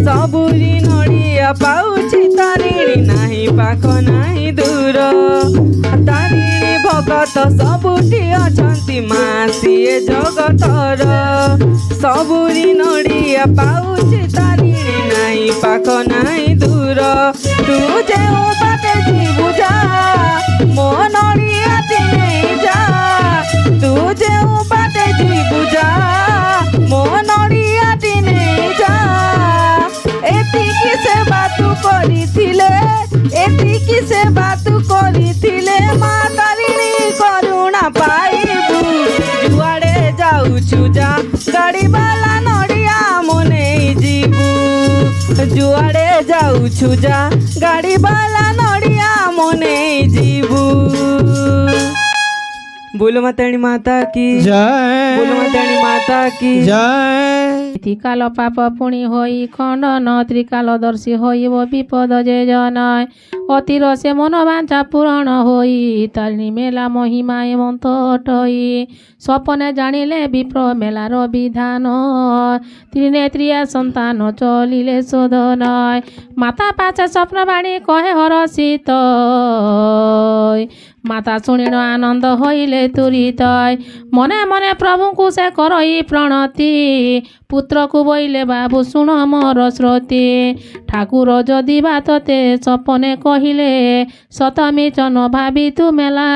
ସବୁରି ନଡ଼ିଆ ପାଉଛି ତାରିଣୀ ନାହିଁ ପାଖ ନାହିଁ ଦୂର ତାରିଣୀ ଭଗତ ସବୁଠି ଅଛନ୍ତି ମାସିଏ ଜଗତର ସବୁରି ନଡ଼ିଆ ପାଉଛି ତାରିଣୀ ନାହିଁ ପାଖ ନାହିଁ ଦୂର ତୁ ଯେଉଁ ବାଟେ ଯିବୁ ଯା ମୋ ନଡ଼ିଆଟି ନେଇ ଯା ତୁ ଯେଉଁ ବାଟେ ଯିବୁ ଯା ମୋ ନଡ଼ିଆଟି ନେଇ ଯା ଏତିକି ସେବା ତୁ କରିଥିଲେ ଏତିକି ସେବା ତୁ କରିଥିଲେ ମା ତାରିଣୀ କରୁଣା ପାଇବୁ ଯୁଆଡ଼େ ଯାଉଛୁ ଯା ଗାଡ଼ି ବାଲା ନଡ଼ିଆ ମନେଇ ଯିବୁ ଯୁଆଡ଼େ ଯାଉଛୁ ଯା ଗାଡ଼ି ବାଲା ନଡ଼ିଆ ମନେଇ ଯିବୁ बोलो माताणी माता की জয় बोलो माताणी माता की জয় ত্রিকাল পাপ পুণি হই খণ্ডন ত্রিকালদর্শী হইব বিপদ যে জনয় অতির সে মনোবাঞ্ছা পূরণ হই তারিণী মেলা মহিমায় মন্ত টই স্বপনে জানিলে বিপ্র মেলার বিধান ত্রিনেত্রিয়া সন্তান চলিলে শোধনয় মাতা পাছে স্বপ্নবাণী কহে হরষিত মাতা শুনিল আনন্দ হইলে তুরিতয় মনে মনে প্রভুଙ୍କୁ ସେ କରଇ ପ୍ରଣତି ପୁତ୍ରକୁ ବଇଲେ ବାବୁ ଶୁଣ ମୋର ଶ୍ରୁତି ଠାକୁର ଯଦି ବା ତତେ ସପନେ କହିଲେ ସତ ମିଛ ନ ଭାବି ତୁ ମେଲା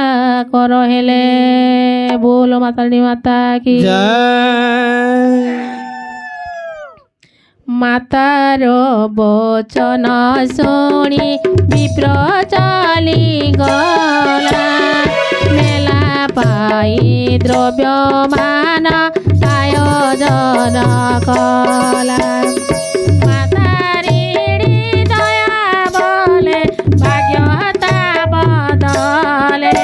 କର ହେଲେ ବୋଲ ମାତାଳି ମାତା କି জয় ମାତାର ବଚନ ଶୁଣି ବିପ୍ର ଚାଲିଗଲା ମେଲା ପାଇ ଦ୍ରବ୍ୟମାନ ଆୟୋଜନ କଲା ମାତାରିଣୀ ଦୟା ବଲେ ଭାଗ୍ୟତା ବଦଲେ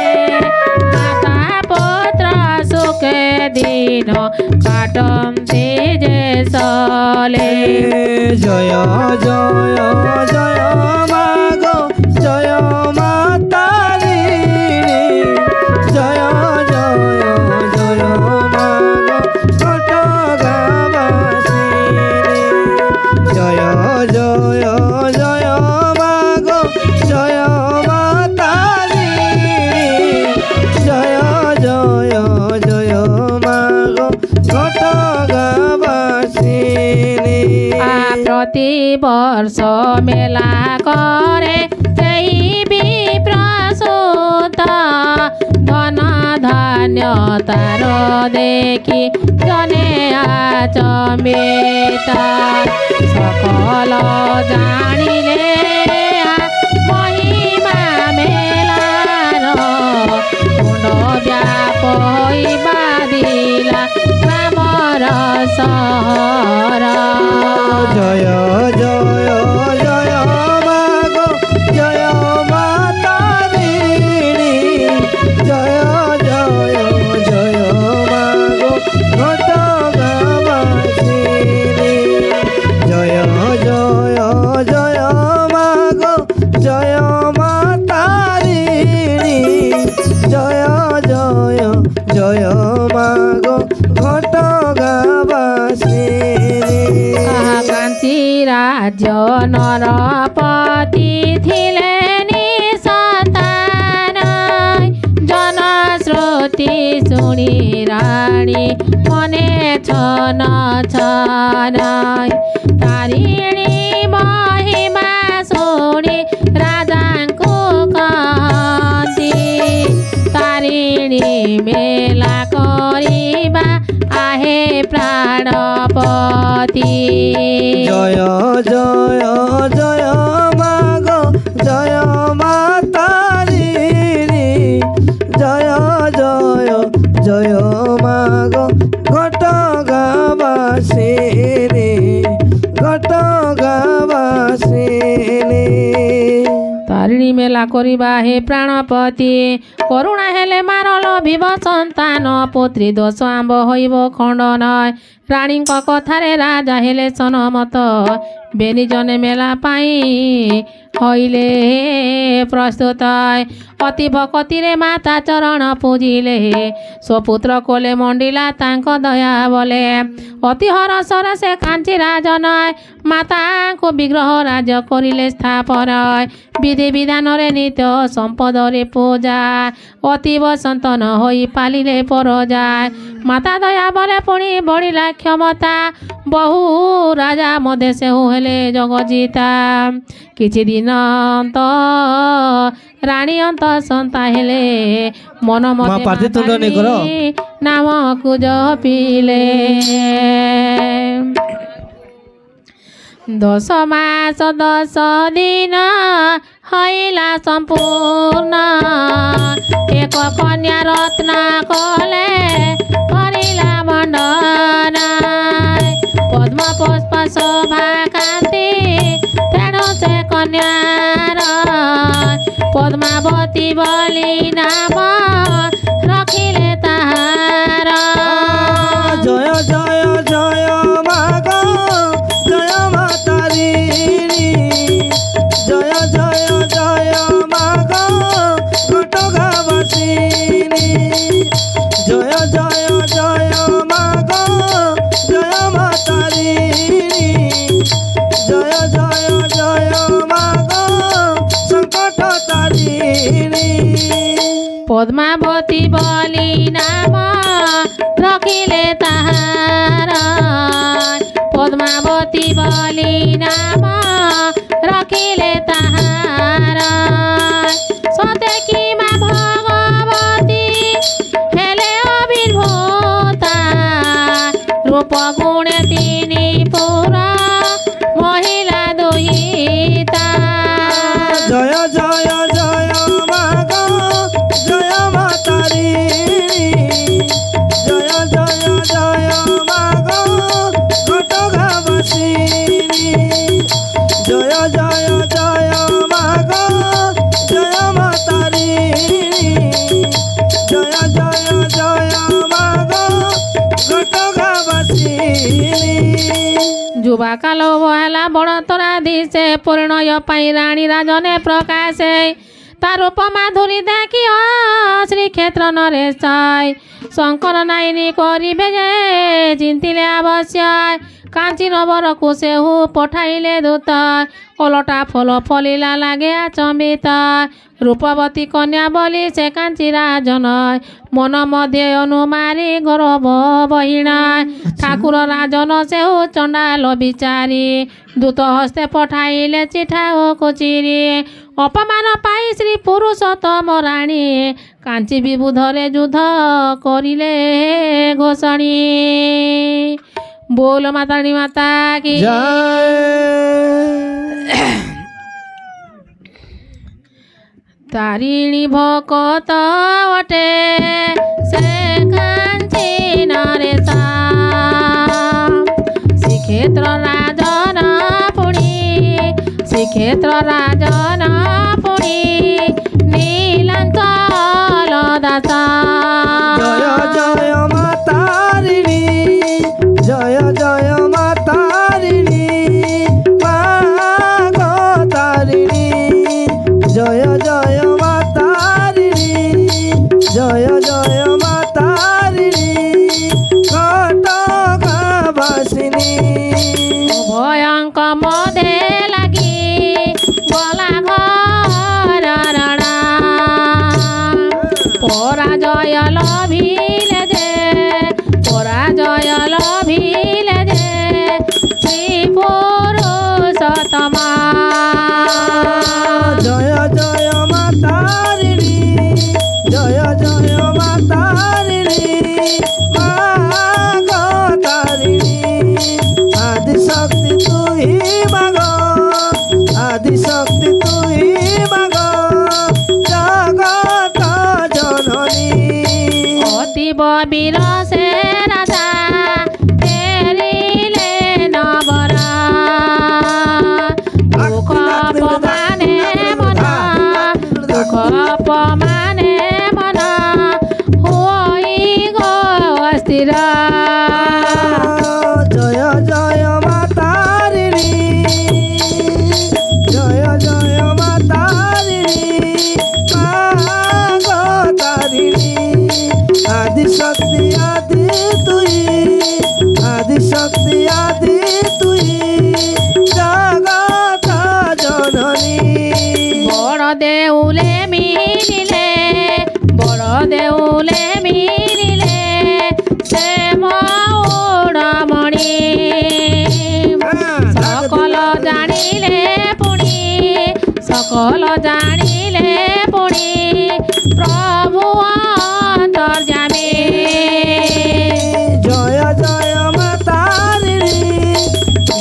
ମାତା ପୁତ୍ର ସୁଖେ ଦିନ କାଟନ୍ତି ଯେ ସଲେ জয় জয় জয় মাগো জয় মাতারিণী জয় জয় জয় মাগো ঘটগাবাসিনী জয় জয় জয় মাগো জয় মাতারিণী জয় জয় জয় মাগো ঘটগাবাসিনী প্রতি বর্ষ মেলা করে সেই বিপ্রসূত ধন ধার ମାନ୍ୟତାର ଦେଖି ଜନେ ଆଚମ୍ବିତ সকল জানিলে মহিমা মেলার কুণ্ড ব্যাপ হইবা দিলা গ্রামর সহর জয় জয় জয় মাগো জয় মা তারিণী জয় জয় জয় মাগো ঘটগাবাসিনী জয় জয় জয় মাগো জয় মা তারিণী জয় জয় জয় মাগো ঘটগাবাসিনী কাঞ্চি রাজ্য নরপতি থিলে নিসন্তান জনশ্রুতি শুনি রাণী মনে ছন ছন তারিণী মহিমা শুনি রাজাঙ্কু কহନ୍ତି তারিণী মেলা করিবা আহে প্রাণপতি জয় জয় জয় মাগো জয় মা তারিণী জয় জয় জয় মাগো ঘটগাবাসিনী ঘটগাবাসিনী তারিণী মেলা করিবা হে প্রাণপতি করুণা হেলে মার লভিব সন্তান পুত্রী দোষ আম্ব হইব খণ্ডন রাণীଙ୍କ କଥାରେ ରାଜା ହେଲେ ସନମତ ବେନି ଜନେ ମେଲା ପାଇଁ ହଇଲେ ପ୍ରସ୍ତୁତ ଅତି ଭକତିରେ ମାତା ଚରଣ ପୂଜିଲେ ସ୍ୱପୁତ୍ର କୋଲେ ମଣ୍ଡିଲା ତାଙ୍କ ଦୟା ବଲେ ଅତି ହରସର ସେ କାଞ୍ଚି ରାଜନ ମାତାଙ୍କୁ ବିଗ୍ରହ ରାଜ କରିଲେ ସ୍ଥାପନ ବିଧି ବିଧାନରେ ନିତ୍ୟ ସମ୍ପଦରେ ପୂଜା ଅତୀବ ସନ୍ତନ ହୋଇ ପାଲିଲେ ପରଜା ମାତା ଦୟା ବଲେ ପୁଣି ବଢ଼ିଲା କ୍ଷମତା ବହୁ ରାଜା ମଧ୍ୟ ସେହୁ ହେଲେ ଜଗଜିତା କିଛି ଦିନ ଅନ୍ତ ରାଣୀ ଅନ୍ତ ସନ୍ତା ହେଲେ ମନ ମା ପାଟିତୁଣ୍ଡ ନେଇ କର। ନାମକୁ ଜପିଲେ 10 ମାସ 10 ଦିନ ହଇଲା ସମ୍ପୂର୍ଣ୍ଣ ଏକ କନ୍ୟା ରତ୍ନ କଲେ କରିଲା ମଣ୍ଡନ ପଦ୍ମ ପୁଷ୍ପ ଶୋଭା କାନ୍ତି ତେଣୁ ସେ କନ୍ୟାର ପଦ୍ମାବତୀ ବୋଲି ନାମ ରଖିଲେ ତାହାର জয় জয় জয় মাগো জয় মা তারিণী জয় জয় জয় মাগো ঘটগাবাসিনী জয় জয় জয় মাগো জয় মা তারিণী জয় জয় জয় মাগো সংকট তারিণী পদ্মাবতী বলি নাম রখিলে তাহার পদ্মাবতী বলি নাম রখিলে তাহার সতে কি মা ভগবতী হেলে অবির্ভূতা রূপ গুণে তিনি পুরা মহিলা দুহিতা জয় জয় জয় মাগো জয় মা তারিণী জয় জয় জয় মাগো ঘটগাবাসিনী জয় জয় জয় মাগো জয় মা তারিণী জয় জয় জয় মাগো ঘটগাবাসিনী যুবা কাল বহেলা বড় তোরা দিছে পরিণয় পাই রানী রাজনে প্রকাশে তার উপমা ধুলি দেখি শ্রীক্ষেত্র নরেশ শঙ্কর নাইনি করিবে যে চিন্তিলে আবশ্যক কাঞ্চি নবরকু সেহু পঠাইলে দূত ওলটা ফল ফলিলা লাগে আচম্বিত রূপবতী কন্যা বলি সে কাঞ্চি রাজন মন মধ্যে অনুমারি গৌরব বহিণায় ঠাকুর রাজন সেহু চণ্ডাল বিচারি দূত হস্তে পঠাইলে চিঠা ও কচিরি অপমান পাই শ্রী পুরুষোত্তম রাণী কাঞ্চি বিবুধরে যুদ্ধ করিলে ঘোষণী। बोल मातानी माता की জয়। তারিণী ভকত ওঠে সে কাঞ্চি নরেশা শ্রীক্ষেত্র রাজন পুণী শ্রীক্ষেত্র রাজন পুণী নীলাঞ্চল দাসা। জয় জয় মা তারিণী, জয় জয় মা তারিণী, মা গো তারিণী, জয় জয় মা তারিণী, জয় জয় মা তারিণী, ঘটগাঁবাসিনী। ভয়ঙ্ক মদে লাগি গলা ঘর রণা পরাজয় লভিলে যে পরাজয় লভিলে যে শ্রী পুরুষোত্তমা। জয় জয় মা তারিণী, জয় জয় মা তারিণী, মা গো তারিণী, আদি শক্তি তুই মাগ, আদি শক্তি তুই মাগ, জগত জননী। অতীব বিরসে রাজা ফেরিলে নবরা দুঃখ অপমানে মন দুঃখ অপমানে মন হই গো অস্থির। জয় জয় মা তারিণী, জয় জয় মা তারিণী, মা গো তারিণী, আদি শক্তি আদি তুই, আদি শক্তি আদি তুই, জগত জননী। বড় দেউলে মিলিলে বড় দেউলে মিলিলে সে মৌড়মণি সকল জানিলে পুণি সকল জানিলে পুণি প্রভু অন্তর্যামী। জয় জয় মা তারিণী,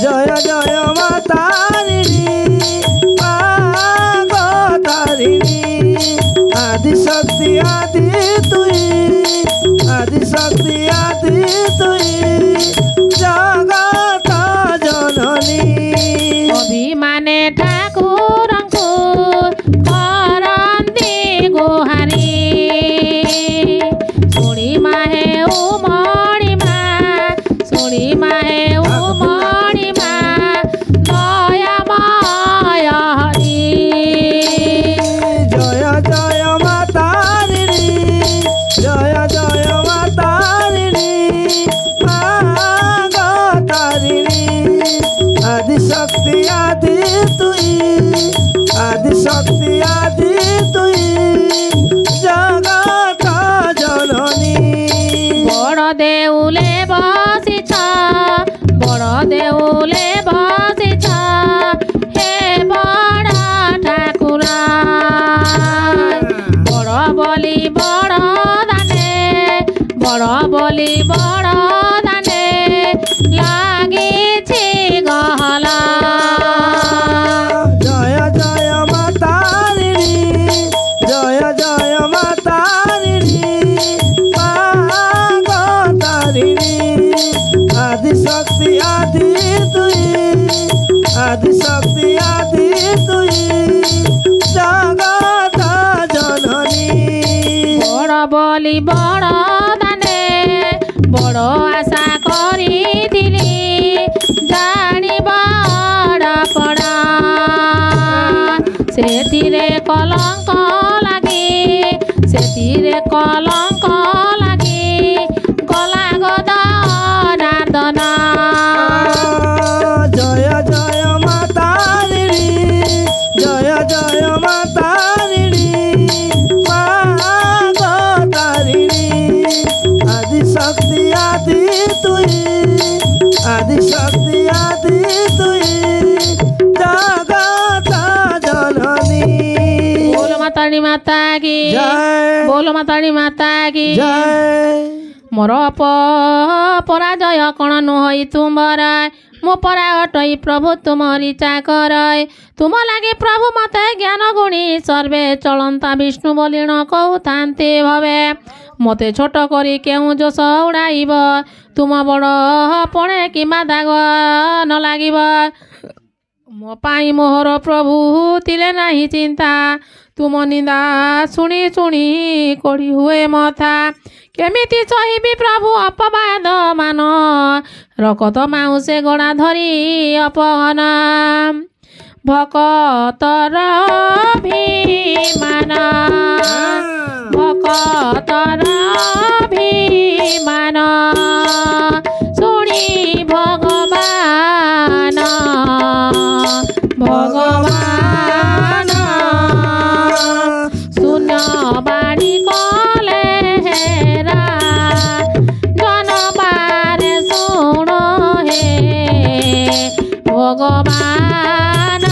জয় জয় মা তারিণী, মা গো তারিণী, আদি শক্তি আদি তুই, আদি শক্তি আদি তুই, জগত জননী। অভিমানে ঠাকুরଙ୍କୁ କରନ୍ତି ଗୁହାରି ଶୁଣି ମାହେ ଉମଣି ମା ଶୁଣି ମାହେ ଉମଣି ମା ଦୟାମୟ ହରି। জয় জয় মা তারিণী, জয় জয় মা তারিণী, মা গো তারিণী, আদি শক্তি আদি তুই, আদি শক্তি আদি তুই, জগত জননী। বড় দেউলে বসিছ বড় দেউলে বসিছ হে বড় ঠাকুর বড় বলি বড় দানে বড় বলি বড় দানে লাগিছি গহলা। জয় জয় মা তারিণী, জয় জয় মা তারিণী, মা গো তারিণী, আদি শক্তি আদি তুই, আদি শক্তি আদি তুই, জগত জননী। বড় বলি বড় দানে বড় আশা করিଥିଲି জানি বড় ପଡ଼ା ସେଥିରେ କଲଙ୍କ ଲାଗି ସେଥିରେ କଲଙ୍କ ଲାଗି ଗଲା ଗଦ ନାଦନ। জয় জয় মা তারিণী, জয় জয় মা তারিণী, মা গো তারিণী, আদি শক্তি আদি তুই, আদি শক্তি আদি তুই, জগত জননী। মাতা কি জয় ବୋଲ ମାତାଣି ମାତା କି জয় ମୋର ପରାଜୟ କ'ଣ ନୁହଁ ତୁମର ମୋ ପରା ଅଟଇ ପ୍ରଭୁ ତୁମରି ଚାକରାଏ ତୁମ ଲାଗି ପ୍ରଭୁ ମୋତେ ଜ୍ଞାନ ଗୁଣି ସର୍ବେ ଚଳନ୍ତା ବିଷ୍ଣୁ ବୋଲିଣ କହୁଥାନ୍ତି ଭବେ ମୋତେ ଛୋଟ କରି କେଉଁ ଜୋଷ ଉଡ଼ାଇବ ତୁମ ବଡ଼ ପଣେ କିମ୍ବା ଦାଗ ନ ଲାଗିବ ମୋ ପାଇଁ ମୋହର ପ୍ରଭୁ ଥିଲେ ନାହିଁ ଚିନ୍ତା ତୁମ ନିନ୍ଦା ଶୁଣି ଶୁଣି କୋଡ଼ି ହୁଏ ମଥା କେମିତି ସହିବି ପ୍ରଭୁ ଅପବାଦ ମାନ ରକତ ମାଉସେ ଗଣା ଧରି ଅପହନ ଭକତର ଅଭିମାନ ଭକତର ଅଭିମାନ ଶୁଣି ଭଗବାନ ଭଗବାନ ଶୂନ୍ୟ ବାଣୀ କଲେ ହେରା ଜନବାରେ ଶୁଣ ହେ ଭଗବାନ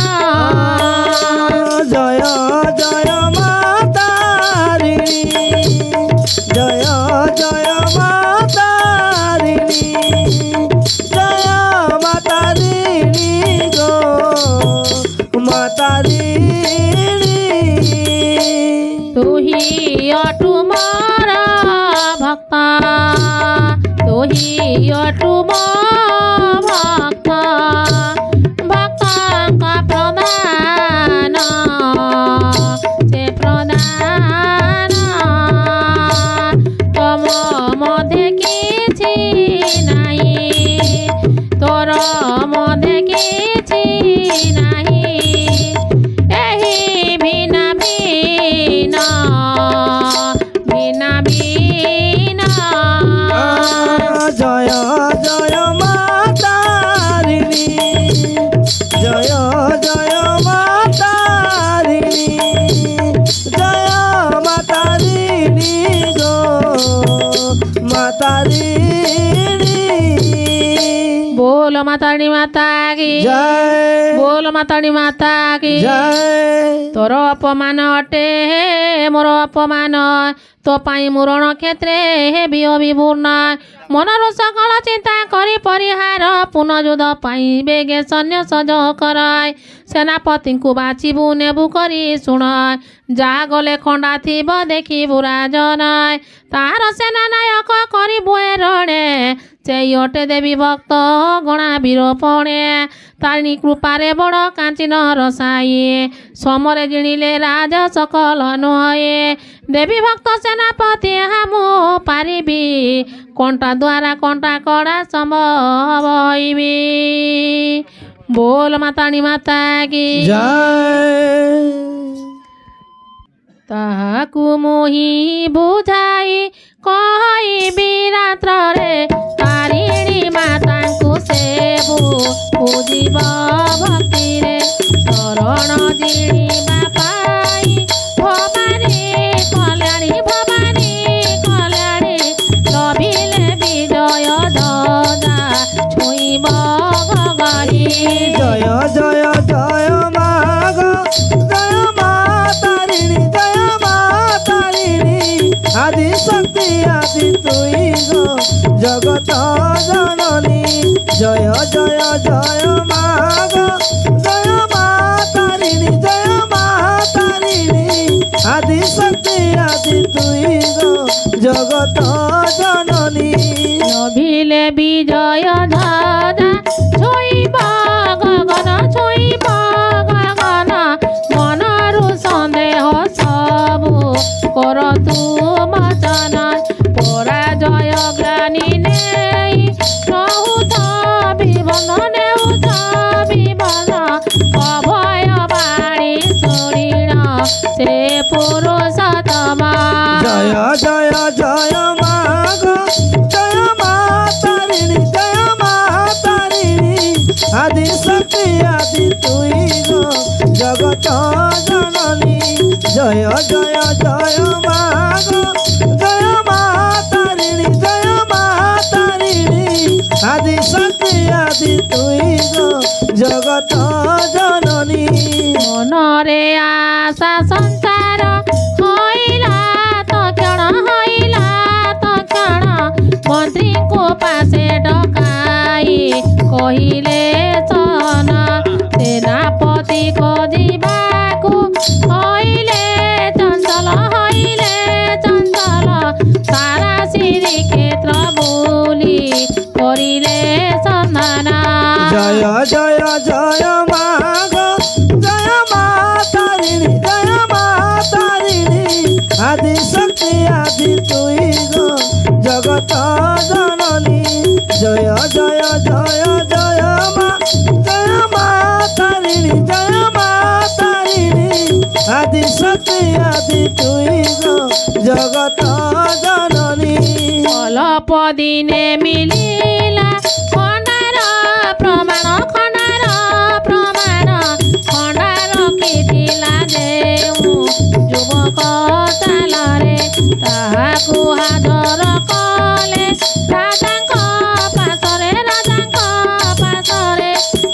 জয় জয় মা তারিণী জয় জয় মা তারিণী জয় মা তারিণী গো মা তারিণী তুহি অটু মর ভক্ত তুহি অটু ভক্ত ভক্তଙ୍କ ପ୍ରଦାନ ସେ ପ୍ରଦାନ ତମ ମଧ୍ୟରେ କିଛି ନାହିଁ ତୋର ମଧ୍ୟରେ କିଛି ନାହିଁ ଏହି ଭିନ୍ନ ଭିନ୍ନ ଭିନ୍ନ ଭିନ୍ନ জয় জয় মা তারিণী জয় জয় মা তারিণী জয় মা তারিণী গো মা তারিণী बोल माताणी माता की জয় बोल माताणी माता की জয় तोर अपमान अटे मोर अपमान तो पाई मुरण क्षेत्रे हेबी अभिपूर्ण मनर सकल चिंता करी परिहार पुनर्युद्ध पाई बेगे सैन्य सज कराय सेनापति को बाचिबु नेबु करी शुण जहा गले खंडा थिब देखिबु राजन तार सेना नायक करिबु रणे से अटे देवी भक्त गणा वीरपणे तारिणी कृपारे बड़ कांचन रसाई समरे जिणिले राज सकल नुहे देवी भक्त सेनापति हामु पारिबी कंटा द्वारा कंटा कड़ा संभव हईबी बोल माताणी माता की জয় ताहाकु मोहि बुझाई कहबी रात्रे तारिणी मातांकु सेबु पूजिब भक्तिरे शरण जिणिबा पाई भवानी कल्याणी लभिले विजय ध्वजा छुइब गगरी জয় জয় জয় মা গো জয় মা তারিণী জয় মা তারিণী আদি শক্তি আদি তুই গো জগত জননী জয় জয় জয় মা গো জয় মা তারিণী জয় মা তারিণী আদি শক্তি আদি তুই গো জগত জননী লভিলে বিজয় ধ্বজা ছুইব গগন ছুইব গগন মনরু সন্দেহ সবু কর তুমচন পরাজয় গ্লানি নেই নহুত বিবন্ধ নেহুত বিবন্ধ অভয় বাণী শুনিণ সে পুরুষোত্তম জয় জয় জয় মা গো জয় মা তারিণী জয় মা তারিণী আদি শক্তি আদি তুই গো জগত জননী জয় জয় জয় মা গো জয় মা তারিণী জয় মা তারিণী আদি শক্তি আদি তুই গো জগত জননী মনরে আশা সংসার କହିଲେ ସନ ସେନାପତି ଖୋଜିବାକୁ ହଇଲେ ଚଞ୍ଚଳ ସାରା ଶ୍ରୀକ୍ଷେତ୍ର ବୁଲି କରିଲେ ସନ୍ଧାନ জয় জয় জয় মা গো জয় মা তারিণী আদি শক্তি আদি তুই গো জগত জননী জয় জয় জয় জয় মা তারিণী আদি শক্তি আদি তুই গো জগত জননী অল্প দিনে মিলিলা খଣ୍ଡାର ପ୍ରମାଣ ଖଣ୍ଡା ରଖିଥିଲା ଯେଉଁ ଯୁବକ ଚାଲରେ ତାହାକୁ ହାଜର କଲେ ରାଜାଙ୍କ ପାଶରେ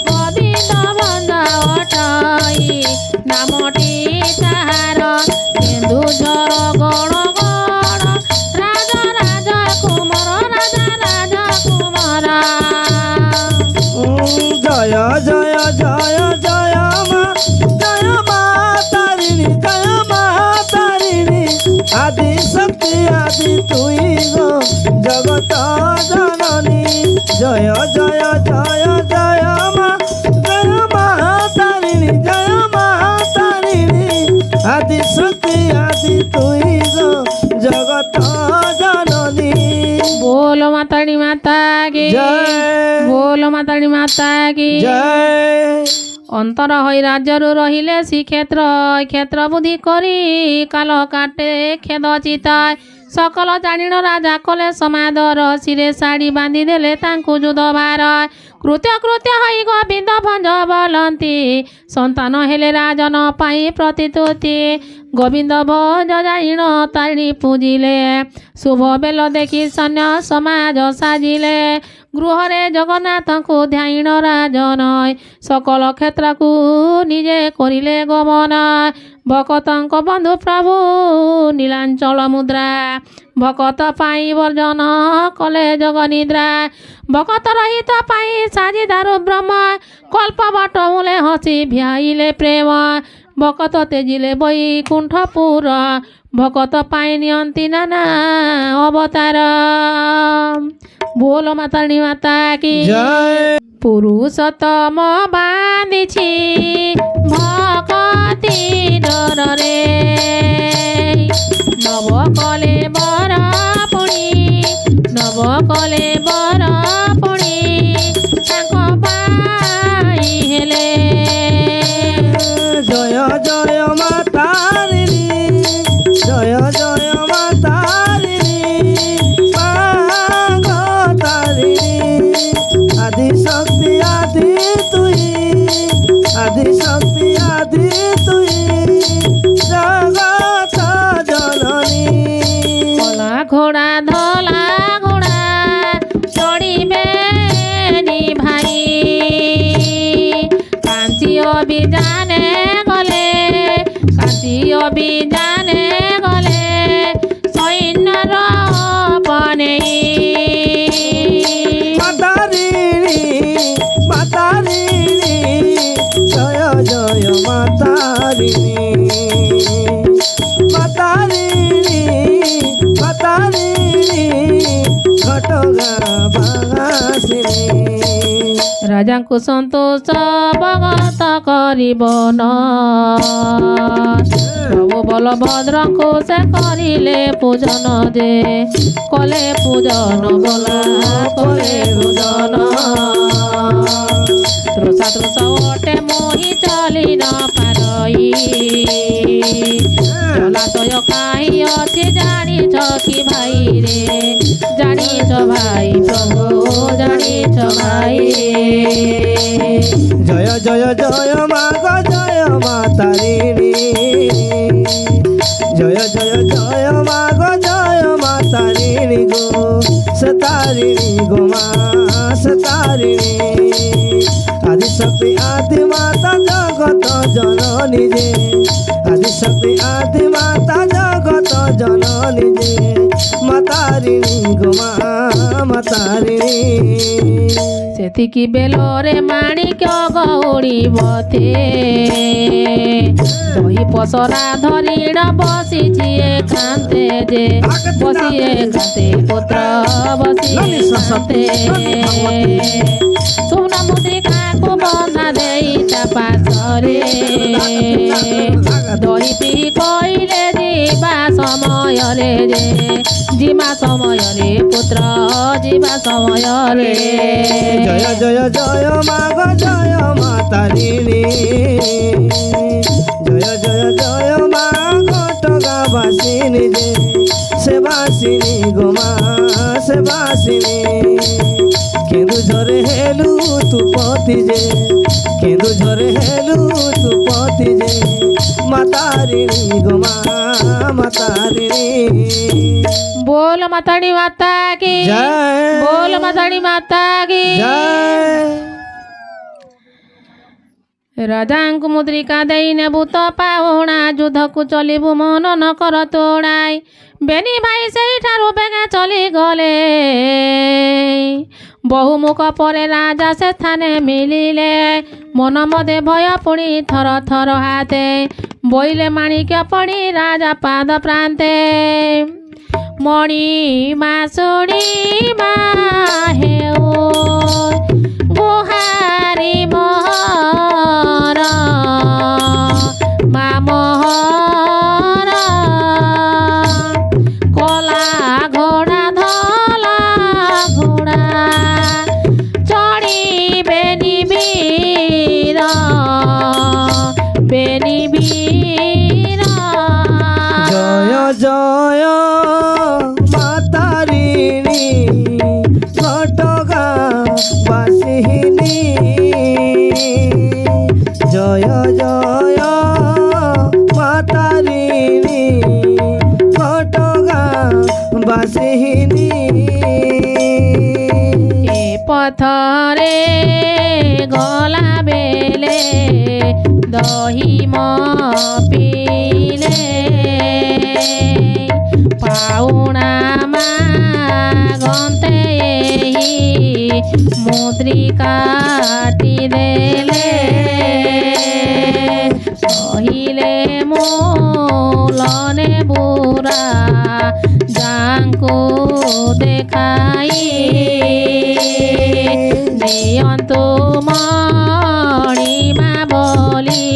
ଗୋବିନ୍ଦ ଭଞ୍ଜ ଅଟଇ ନାମଟି ତାହାର କେନ୍ଦୁଝର ଗଣ ରାଜା କୁମାର জয় জয় জয় জয় মা তারিণী আদি শক্তি আদি তুই গো জগত জননী জয় জয় জয় জয় মা তারিণী আদি শক্তি আদি তুই গো জগত জননী बोल माताड़ी माता की জয় बोल माताड़ी माता की জয় अंतर होई राज्यरु रहिले श्रीक्षेत्र क्षेत्र बुद्धि करी काल काटे खेद चिताय सकल जानिण राजा कले समादर शिरे शाढ़ी बांधी देले तांकु जुद भार कृत्य होई गोविंद भंज बोलंती संतान हेले राजन पाई प्रतितुति गोविंद भंज जाइण तारिणी पूजिले शुभ बेल देखी सैन्य समाज साजिले गृहरे जगन्नाथଙ୍କୁ ଧ୍ୟାଇଣ ରାଜନ सकल क्षेत्रକୁ ନିଜେ କରିଲେ ଗମନ ଭକତଙ୍କ ବନ୍ଧୁ ପ୍ରଭୁ ନୀଳାଞ୍ଚଳ ମୁଦ୍ରା ଭକତ ପାଇଁ ବର୍ଜନ କଲେ ଜଗନିଦ୍ରା ଭକତ ରହିତ ପାଇଁ ସାଜି ଦାରୁ ବ୍ରହ୍ମ କଳ୍ପ ବଟ ମୂଳେ ହସି ଭିଆଇଲେ ପ୍ରେମ ଭକତ ତେଜିଲେ ବୈକୁଣ୍ଠପୁର ଭକତ ପାଇଁ ନିଅନ୍ତି ନାନା ଅବତାର बोल माताड़ी माता की জয় पुरुषोत्तम बांधिछि भकति डरे नव कले बर पुणी तांक पाई हेले জয় জয় মা তারিণী জয় জয় মা তারিণী মা গো তারিণী আদি শক্তি আদি তুই জগত জননী কলা ঘোড়া ধলা ঘোড়া চড়িবে নি ভাই কাঞ্চি অভিযানে গলে সৈন্যর বনেই মা তারিণী জয় জয় মা তারিণী ঘটগা বাসিনী রাজাଙ୍କୁ সন্তোষ বগত করিব ন প্রভু বলভদ্রଙ୍କୁ ସେ କରିଲେ ପୂଜନ ଯେ କଲେ ପୂଜନ ଗଲା କଲେ ପୂଜନ ତୃଷା ଅଟେ ମୋହି ଚଲି ନ ପାରଇ ଜଳାଶୟ କାହିଁ ଅଛି ଜାଣିଛ କି ଭାଇ ରେ ଜାଣିଛ ଭାଇ ପ୍ରଭୁ ଜାଣିଛ ଭାଇ জয় জয় জয় মা গো জয় মা তারিণী জয় জয় জয় মা গো জয় মা তারিণী গো সে তারিণী গো মা সে তারিণী আদি শক্তি আদি মাতা জগত জননী যে আদি শক্তি আদি মাতা জগত জননী যে মাতা ତାରିଣୀ ଗୋ ମା ତାରିଣୀ ସେତିକି ବେଲରେ ମାଣିକ୍ୟ ଗଉଡ଼ିବ ଥେ ଦହି ପସରା ଧରିଣ ବସିଛି ଏକାନ୍ତେ ଯେ ବସି ଏକାନ୍ତେ ପୁତ୍ର ବସି ଏକାନ୍ତେ ସୁନା ମୁଦ୍ରିକାକୁ ବନ୍ଧା ଦେଇ ତା ପାଶରେ ଦହି ପିଇ କହିଲେ ଯିବା ସମୟରେ ଯେ ଯିବା ସମୟରେ ପୁତ୍ର ଯିବା ସମୟରେ জয় জয় জয় মা গো জয় মা তারিণী জয় জয় জয় মা ঘটগা বাসিনী যে সে বাসিনী গো মা সে বাসিনী কেন্দুঝরে হেলু তু পতি যে কেন্দুঝরে হেলু তু পতি যে মা তারিণী গো মা তারিণী बोल माताड़ी माता की जय बोल माताड़ी माता की राजाଙ୍କୁ ମୁଦ୍ରିକା ଦେଇ ନେବୁ ତ ପାଉଣା ଯୁଦ୍ଧକୁ ଚଲିବୁ ମନ ନ କର ତୋଡ଼ାଇ ବେନି ଭାଇ ସେଇଠାରୁ ବେଗା ଚଲିଗଲେ ବହୁମୁଖ ପରେ ରାଜା ସେ ସ୍ଥାନେ ମିଳିଲେ ମନ ମଦେ ଭୟ ପୁଣି ଥର ଥର ହାତେ ବୋଇଲେ ମାଣିକ୍ୟ ପଡ଼ି ରାଜା ପାଦ ପ୍ରାନ୍ତେ ମଣି ମାସୁଡ଼ି ମା ହେଉ ଗୁହାରି ମୋହର ମା ମୋହର କଲା ଘୋଡ଼ା ଧଲା ଘୋଡ଼ା ଚଢ଼ିବେନି ବୀର ବେନି ବୀର জয় জয় মা তারিণী ঘটগা বাসিনী জয় জয় মা তারিণী ঘটগা বাসিনী ଏ ପଥରେ ଗଲା ବେଲେ ଦହି ମ ପିଲେ ପାଉଣା ମାଗନ୍ତେ ଏହି ମୁଦ୍ରିକାଟି ଦେଲେ କହିଲେ ମୂଲନେ ବୁରା ଯାଙ୍କୁ ଦେଖାଇ ଦିଅନ୍ତୁ ମଣିମା ବୋଲି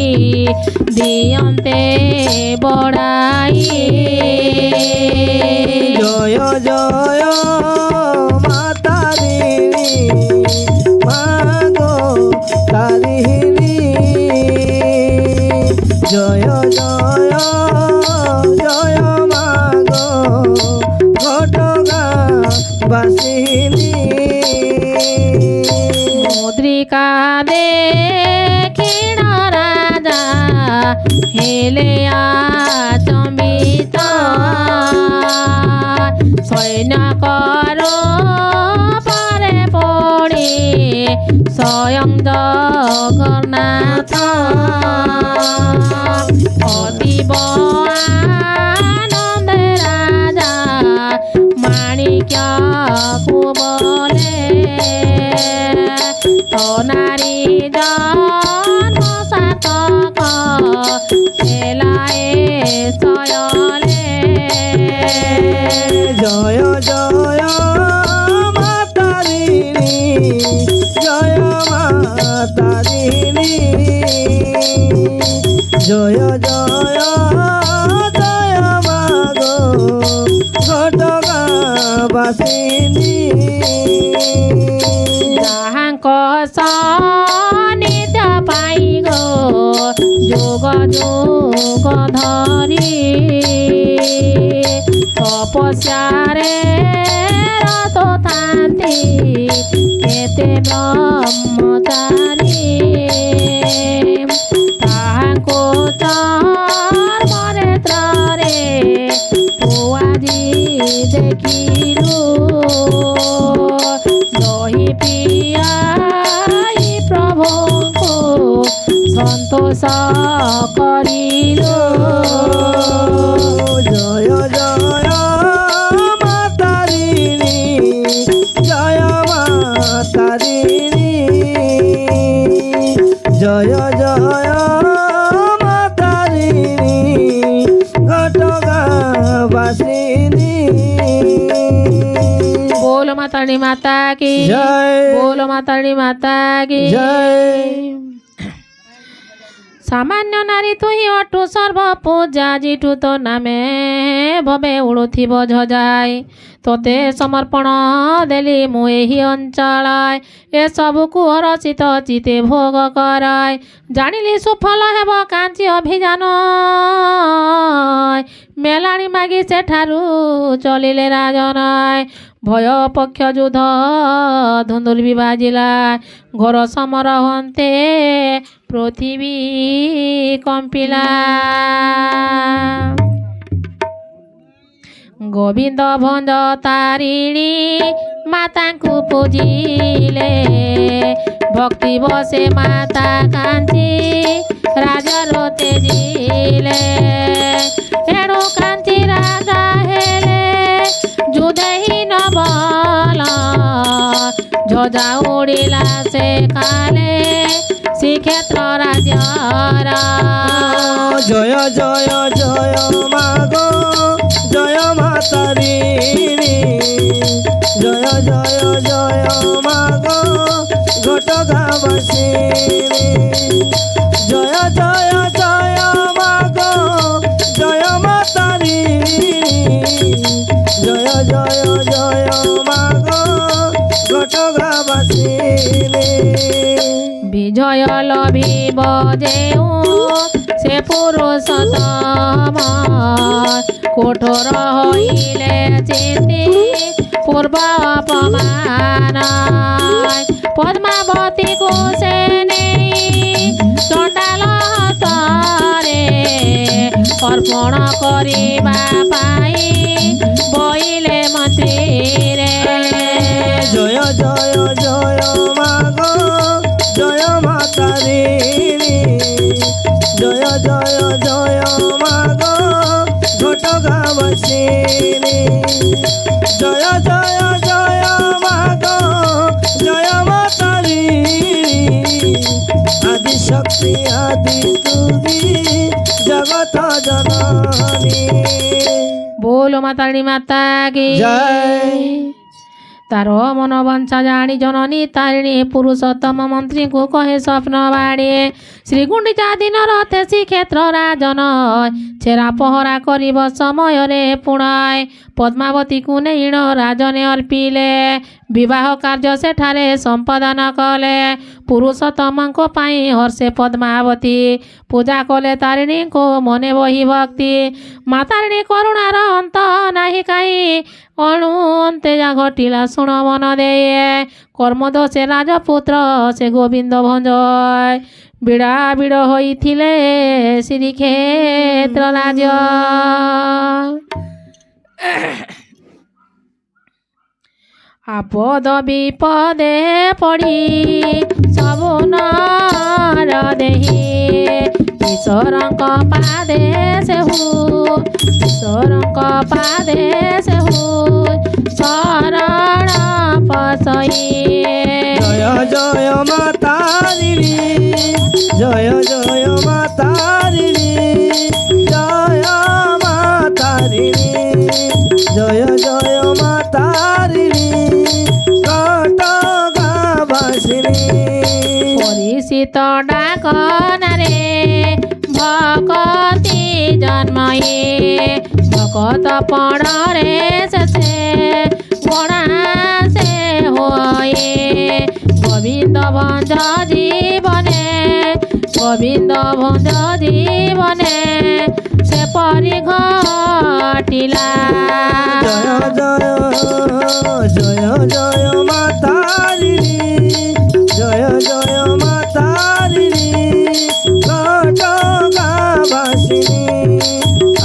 ଦିଅନ୍ତେ ବଡ଼ାଇ জয় জয় মা তারিণী মা গো তারিণী জয় জয় জয় মা গো ঘটগা বাসিনী মুদ্রিকা দেখিণ রাজা হেলে আচম্বিত সৈন্যকর পরে পড়ি স্বয়ং জগন্নাথ অতীব আনন্দে রাজা মাণিক্যକୁ বলে তো নারী জন্ম সাতক খেলায়ে সয়লে জয় জয় মা তারিণী জয় মা তারিণী জয় জয় জয় মা গো ঘটগা বাসিনী ଯାହାଙ୍କ ସାନିଧ୍ୟ ପାଇ ଗୋ ଯୋଗ ଯୋଗ ଧରି ତପସ୍ୟାରେ ରତ ଥାନ୍ତି କେତେ ବ୍ରହ୍ମଚାରୀ ତାହାଙ୍କୁ ଚର୍ମରେ ତ୍ରରେ ତୁ ଆଜି ଦେଖିଲୁ ଦହି ପିଆଇ ପ୍ରଭୁଙ୍କୁ ସନ୍ତୋଷ କରିଲୁ জয় জয় মা তারিণী জয় জয় মা তারিণী ঘটগাঁবাসিনী बोलो माता रानी माता की জয় बोलो माता रानी माता की জয় সামান্য নারী তুই অটু সর্ব পূজা জিঠু তো নামে ভবে উড়ুথিব ঝজাই তোতে সমর্পণ দেলি মু ଏହି ଅଞ୍ଚଳାয় ଏସବୁକୁ ଅରଚିତ ଚିତେ ଭୋଗ କରାଏ ଜାଣିଲି ସୁଫଳ ହେବ କାଞ୍ଚି ଅଭିଯାନ ମେଲାଣି ମାଗି ସେଠାରୁ ଚଳିଲେ ରାଜନାୟ ଭୟ ପକ୍ଷ ଯୁଦ୍ଧ ଧୁନ୍ଦୁଲି ବାଜିଲା ଘୋର ସମର ହନ୍ତେ ପୃଥିବୀ କମ୍ପିଲା ଗୋବିନ୍ଦ ଭଞ୍ଜ ତାରିଣୀ ମାତାଙ୍କୁ ପୂଜିଲେ ଭକ୍ତି ବସେ ମାତା କାଞ୍ଚି ରାଜାର ତେଜିଲେ ଏଣୁ କାଞ୍ଚି ରାଜା ହେଲେ ଯୁଧହୀନ ବଲ ଝଜା ଉଡ଼ିଲା ସେ କାଲେ ଶ୍ରୀକ୍ଷେତ୍ର ରାଜ୍ୟର জয় জয় জয় মাগো জয় মা তারিণী জয় জয় জয় মাগো ঘটগাঁবাসিনী জয় জয় জয় মাগো জয় মা তারিণী জয় জয় জয় মাগো ঘটগাঁবাসিনী বিজয় লভিব যেউ সে পুরুষোত্তম কঠোর হইলে চিতি পূর্ব অপমান পদ্মাবতীକୁ ସେ ନେଇ ଚଣ୍ଡାଳ ହସ୍ତରେ ଅର୍ପଣ କରିବା ପାଇଁ ବଇଲେ ମନ୍ଦିରେ জয় জয় জয় মাগো জয় মা তারিণী জয় জয় জয় মাগো ঘটগাঁবাসিনী জয় জয় জয় মাগো জয় মা তারিণী আদি শক্তি আদি তুমি জগত জননী बोलो माता रानी माता की জয় तार मन बंचा जाणी जननी तारिणी पुरुषोत्तम मंत्री को कहे स्वप्न बाड़ी श्री गुंडीचा दिन रथे श्रीक्षेत्र राजन छेरा पहरा करिब समय रे पुणाय पद्मावती को नेण राजने अर्पिले विवाह कार्य सेठारे संपादन कले पुरुषोत्तम को पाई हर्षे पद्मावती पूजा कले तारिणी को मने बही भक्ति मातारिणी करुणार अंत नाही काई अणु अंते जा घटिला शुण मन दे कर्मदोषे राजपुत्र से गोविंद भंज बिड़ा बिड़ होइथिले श्रीक्षेत्र राज्य आपद विपदे पड़ी सबु नर देही ईश्वरଙ୍କ पादे से हु ईश्वरଙ୍କ पादे से हु शरण पसई জয় জয় মা তারিণী জয় জয় মা তারিণী জয় মা তারিণী জয় জয় মা তারিণী ঘটগাঁবাসিনী परिचित डाकनारे भकति जन्मये भकत पणरे से गणा से होए गोविंद भंज जीवने गोविंद भंज जीवने से परि घटिला জয় জয় জয় জয় মা তারিণী জয় জয় মা তারিণী ঘটগাঁবাসিনী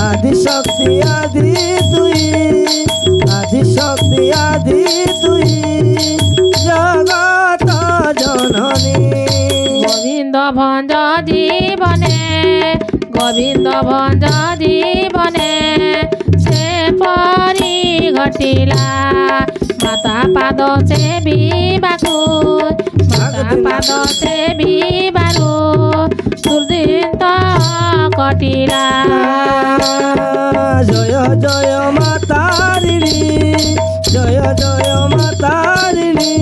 আদি শক্তি আদি তুই আদি শক্তি আদি তুই জগত জননী গোবিন্দ ভঞ্জ জীবনে গোবিন্দ ভঞ্জ জীবনে সে পরি କଟିଲା ମାତା ପାଦ ସେବିବାକୁ ମାତା ପାଦ ସେବିବାରୁ ଦୁର୍ଦିନ କଟିଲା জয় জয় মা তারিণী জয় জয় মা তারিণী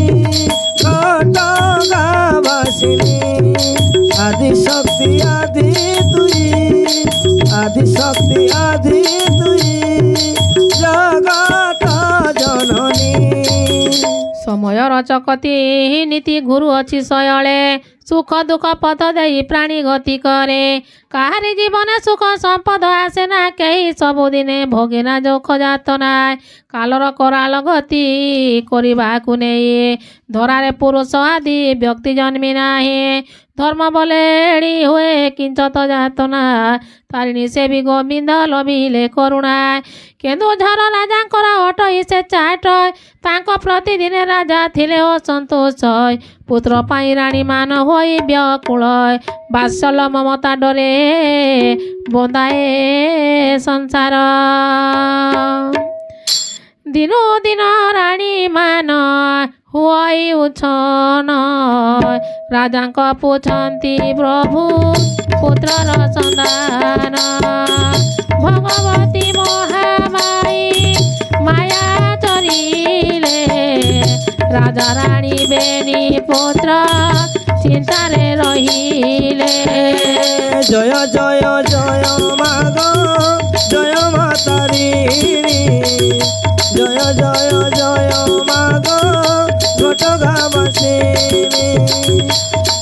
ঘটগাবাসিনী আদি শক্তি আদি তুই আদি শক্তি আদি তুই জগত জননী ସମୟର ଚକତି ନୀତି ଗୁରୁ ଅଛି ଶୟଳେ ସୁଖ ଦୁଃଖ ପଥ ଦେଇ ପ୍ରାଣୀ ଗତି କରେ କାହାରି ଜୀବନେ ସୁଖ ସମ୍ପଦ ଆସେ ନା କେହି ସବୁଦିନେ ଭୋଗେନା ଦୁଃଖ ଯାତନା କାଲର କରାଳ ଗତି କରିବାକୁ ନେଇ ଧରାରେ ପୁରୁଷ ଆଦି ବ୍ୟକ୍ତି ଜନ୍ମି ନାହିଁ ଧର୍ମ ବଲେ ଏଡ଼ି ହୁଏ କିଞ୍ଚତ ଯାତନା ତାରିଣୀ ସେବି ଗୋବିନ୍ଦ ଲଭିଲେ କରୁଣା କେନ୍ଦୁଝର ରାଜାଙ୍କର ଅଟଇ ସେ ଚାଟ ତାଙ୍କ ପ୍ରତିଦିନେ ରାଜା ଥିଲେ ଅସନ୍ତୋଷ ପୁତ୍ର ପାଇଁ ରାଣୀ ମାନ ହୋଇ ବ୍ୟାକୁଳ ବାତ୍ସଲ୍ୟ ମମତା ଡରେ ବନ୍ଦାଏ ସଂସାର ଦିନୁ ଦିନ ରାଣୀ ମାନ ହୋଇଉଛନ ରାଜାଙ୍କ ପୁଛନ୍ତି ପ୍ରଭୁ ପୁତ୍ରର ସନ୍ଧାନ ଭଗବତୀ ମହାମାଇ ମାୟା ଚରିଲେ ରାଜା ରାଣୀ ବେନି ପୁତ୍ର ଚିନ୍ତାରେ ରହିଲେ জয় জয় জয় মা গো জয় মা তারিণী জয় জয় জয় মা গো ঘটগাবাসিনী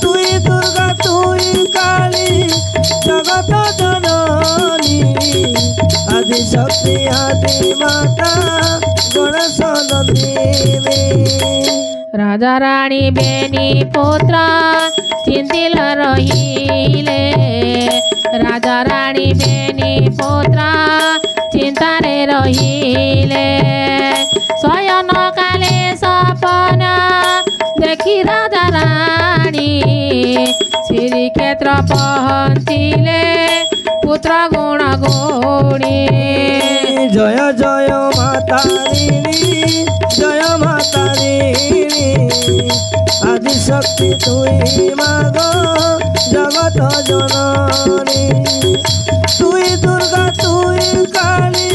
তুই দুর্গা তুই কালী জগত জননী আদি শক্তি আদি মাতা গণেশ নন্দিনী ରାଜା ରାଣୀ ବେନି ପୁତ୍ର ଚିନ୍ତିଲ ରହିଲେ ରାଜା ରାଣୀ ବେନି ପୁତ୍ର ଚିନ୍ତାରେ ରହିଲେ ଶୟନ କାଲେ ସପନ ଦେଖି ରାଜା ରାଣୀ ଶ୍ରୀକ୍ଷେତ୍ର ପହଞ୍ଚିଲେ ପୁତ୍ର ଗୁଣ ଗୁଣୀ জয় জয় মা তারিণী জয় মা তারিণী আদি শক্তি তুই মা গো জগত জননী তুই দুর্গা তুই কালী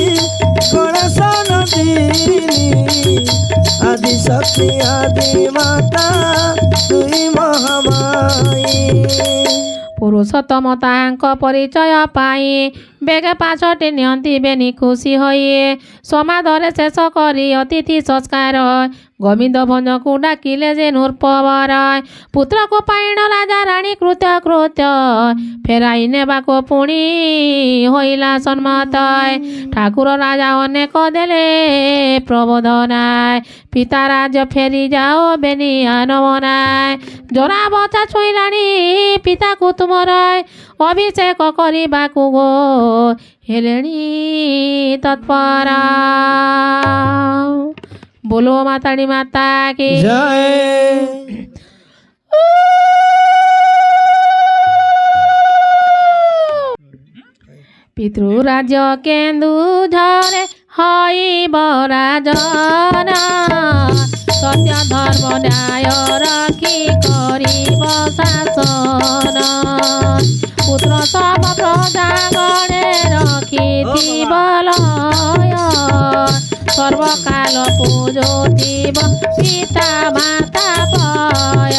গণেশ নন্দিনী আদি শক্তি আদি মাতা তুই মহামায়ী ପୁରୁଷୋତ୍ତମ ତାଙ୍କ ପରିଚୟ ପାଇଁ ବେଗେ ପାଛଟି ନିଅନ୍ତି ବେନି ଖୁସି ହୋଇ ସମାଧରେ ଶେଷ କରି ଅତିଥି ସଂସ୍କାର ଗୋବିନ୍ଦ ଭଞ୍ଜକୁ ଡାକିଲେ ଯେ ନୃପବର ପୁତ୍ରକୁ ପାଇଣ ରାଜା ରାଣୀ କୃତ୍ୟ କୃତ୍ୟ ଫେରାଇ ନେବାକୁ ପୁଣି ହୋଇଲା ସମ୍ମତ ଠାକୁର ରାଜା ଅନେକ ଦେଲେ ପ୍ରବୋଧନା ପିତା ରାଜ୍ୟ ଫେରି ଯାଅ ବେନି ଆନବନାଏ ଜରା ବଚା ଛୁଇଁଲାଣି ପିତାକୁ ତୁମର ଅଭିଷେକ କରିବାକୁ ଗୋ ହେଲେଣି ତତ୍ପର ବୋଲୋ ମାତାଣି ମାତା କି জয় ପିତୃରାଜ୍ୟ କେନ୍ଦୁଝରେ ହଇବ ରାଜନ ସତ୍ୟ ଧର୍ମ ନ୍ୟାୟ ରଖି କରିବ ଶାସନ ପୁତ୍ର ସବ ପ୍ରଜାଗଣେ ରଖିଥିବ ଲୟ ସର୍ବକାଳ ପୂଜୁଥିବ ପିତା ମାତା ପୟ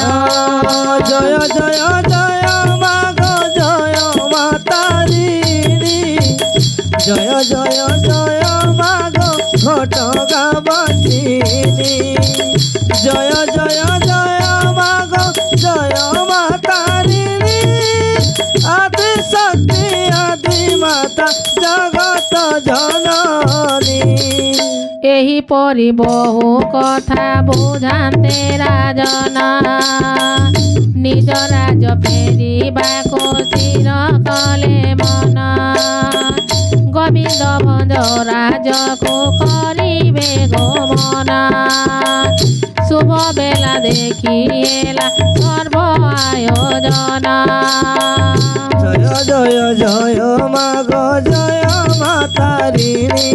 জয় জয় জয় মা গো জয় মা তারিণী জয় জয় জয় মা গো ঘটগাবাসিনী জয় জয় জয় মা গো জয় মা তারিণী আদি শক্তি আদি মাতা জগত জননী ଏହିପରି ବହୁ କଥା ବୁଝାନ୍ତେ ରାଜନ ନିଜ ରାଜ ଫେରିବାକୁ ସ୍ଥିର କଲେ ମନ ଗୋବିନ୍ଦ ଭଞ୍ଜ ରାଜକୁ କରିବେ ଗୋମନ ଶୁଭ ବେଲା ଦେଖି ହେଲା ସର୍ବ ଆୟୋଜନ জয় জয় জয় মা গো জয় মা তারিণী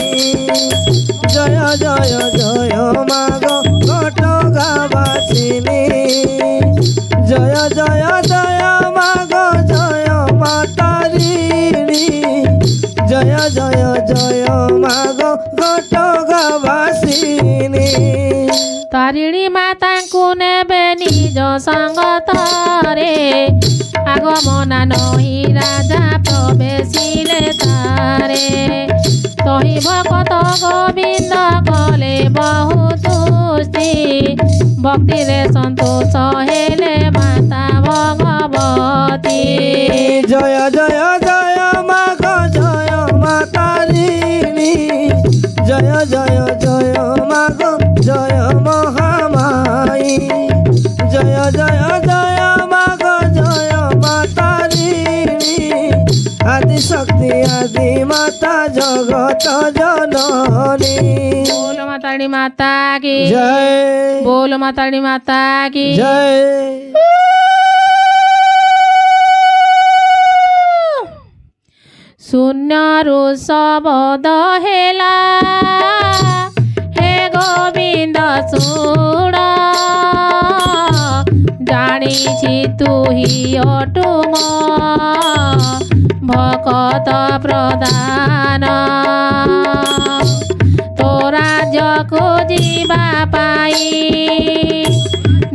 জয় জয় জয় মাগো ঘটগাবাসিনী জয় জয় জয় মাগো জয় মাতারিণী জয় জয় জয় মাগো ঘটগাবাসিনী ତାରିଣୀ ମାତାଙ୍କୁ ନେବେ ନିଜ ସଙ୍ଗତରେ ଆଗମନା ନହି ରାଜା ପ୍ରବେଶିଲେ ତାରେ ତହି ଭକତ ଗୋବିନ୍ଦ କଲେ ବହୁତ ସ୍ତ୍ରୀ ଭକ୍ତିରେ ସନ୍ତୋଷ ହେଲେ ମାତା ଭଗବତୀ জয় জয় জয় মাগো জয় মাতারিণী জয় জয় জয় মাগো জয় মহামায়ী জয় জয় জয় মাগো জয় মাতারিণী আদি শক্তি আদি মাতা জগত জননী बोल माताड़ी माता की জয় बोल माताड़ी माता की জয় शून्यରୁ ଶବଦ ହେଲା ହେ ଗୋବିନ୍ଦ ଶୁଣ ଜାଣିଛି ତୁ ହି ଅଟୁ ମୋ ଭକତ ପ୍ରଦାନ ତୋ ରାଜ୍ୟକୁ ଯିବା ପାଇଁ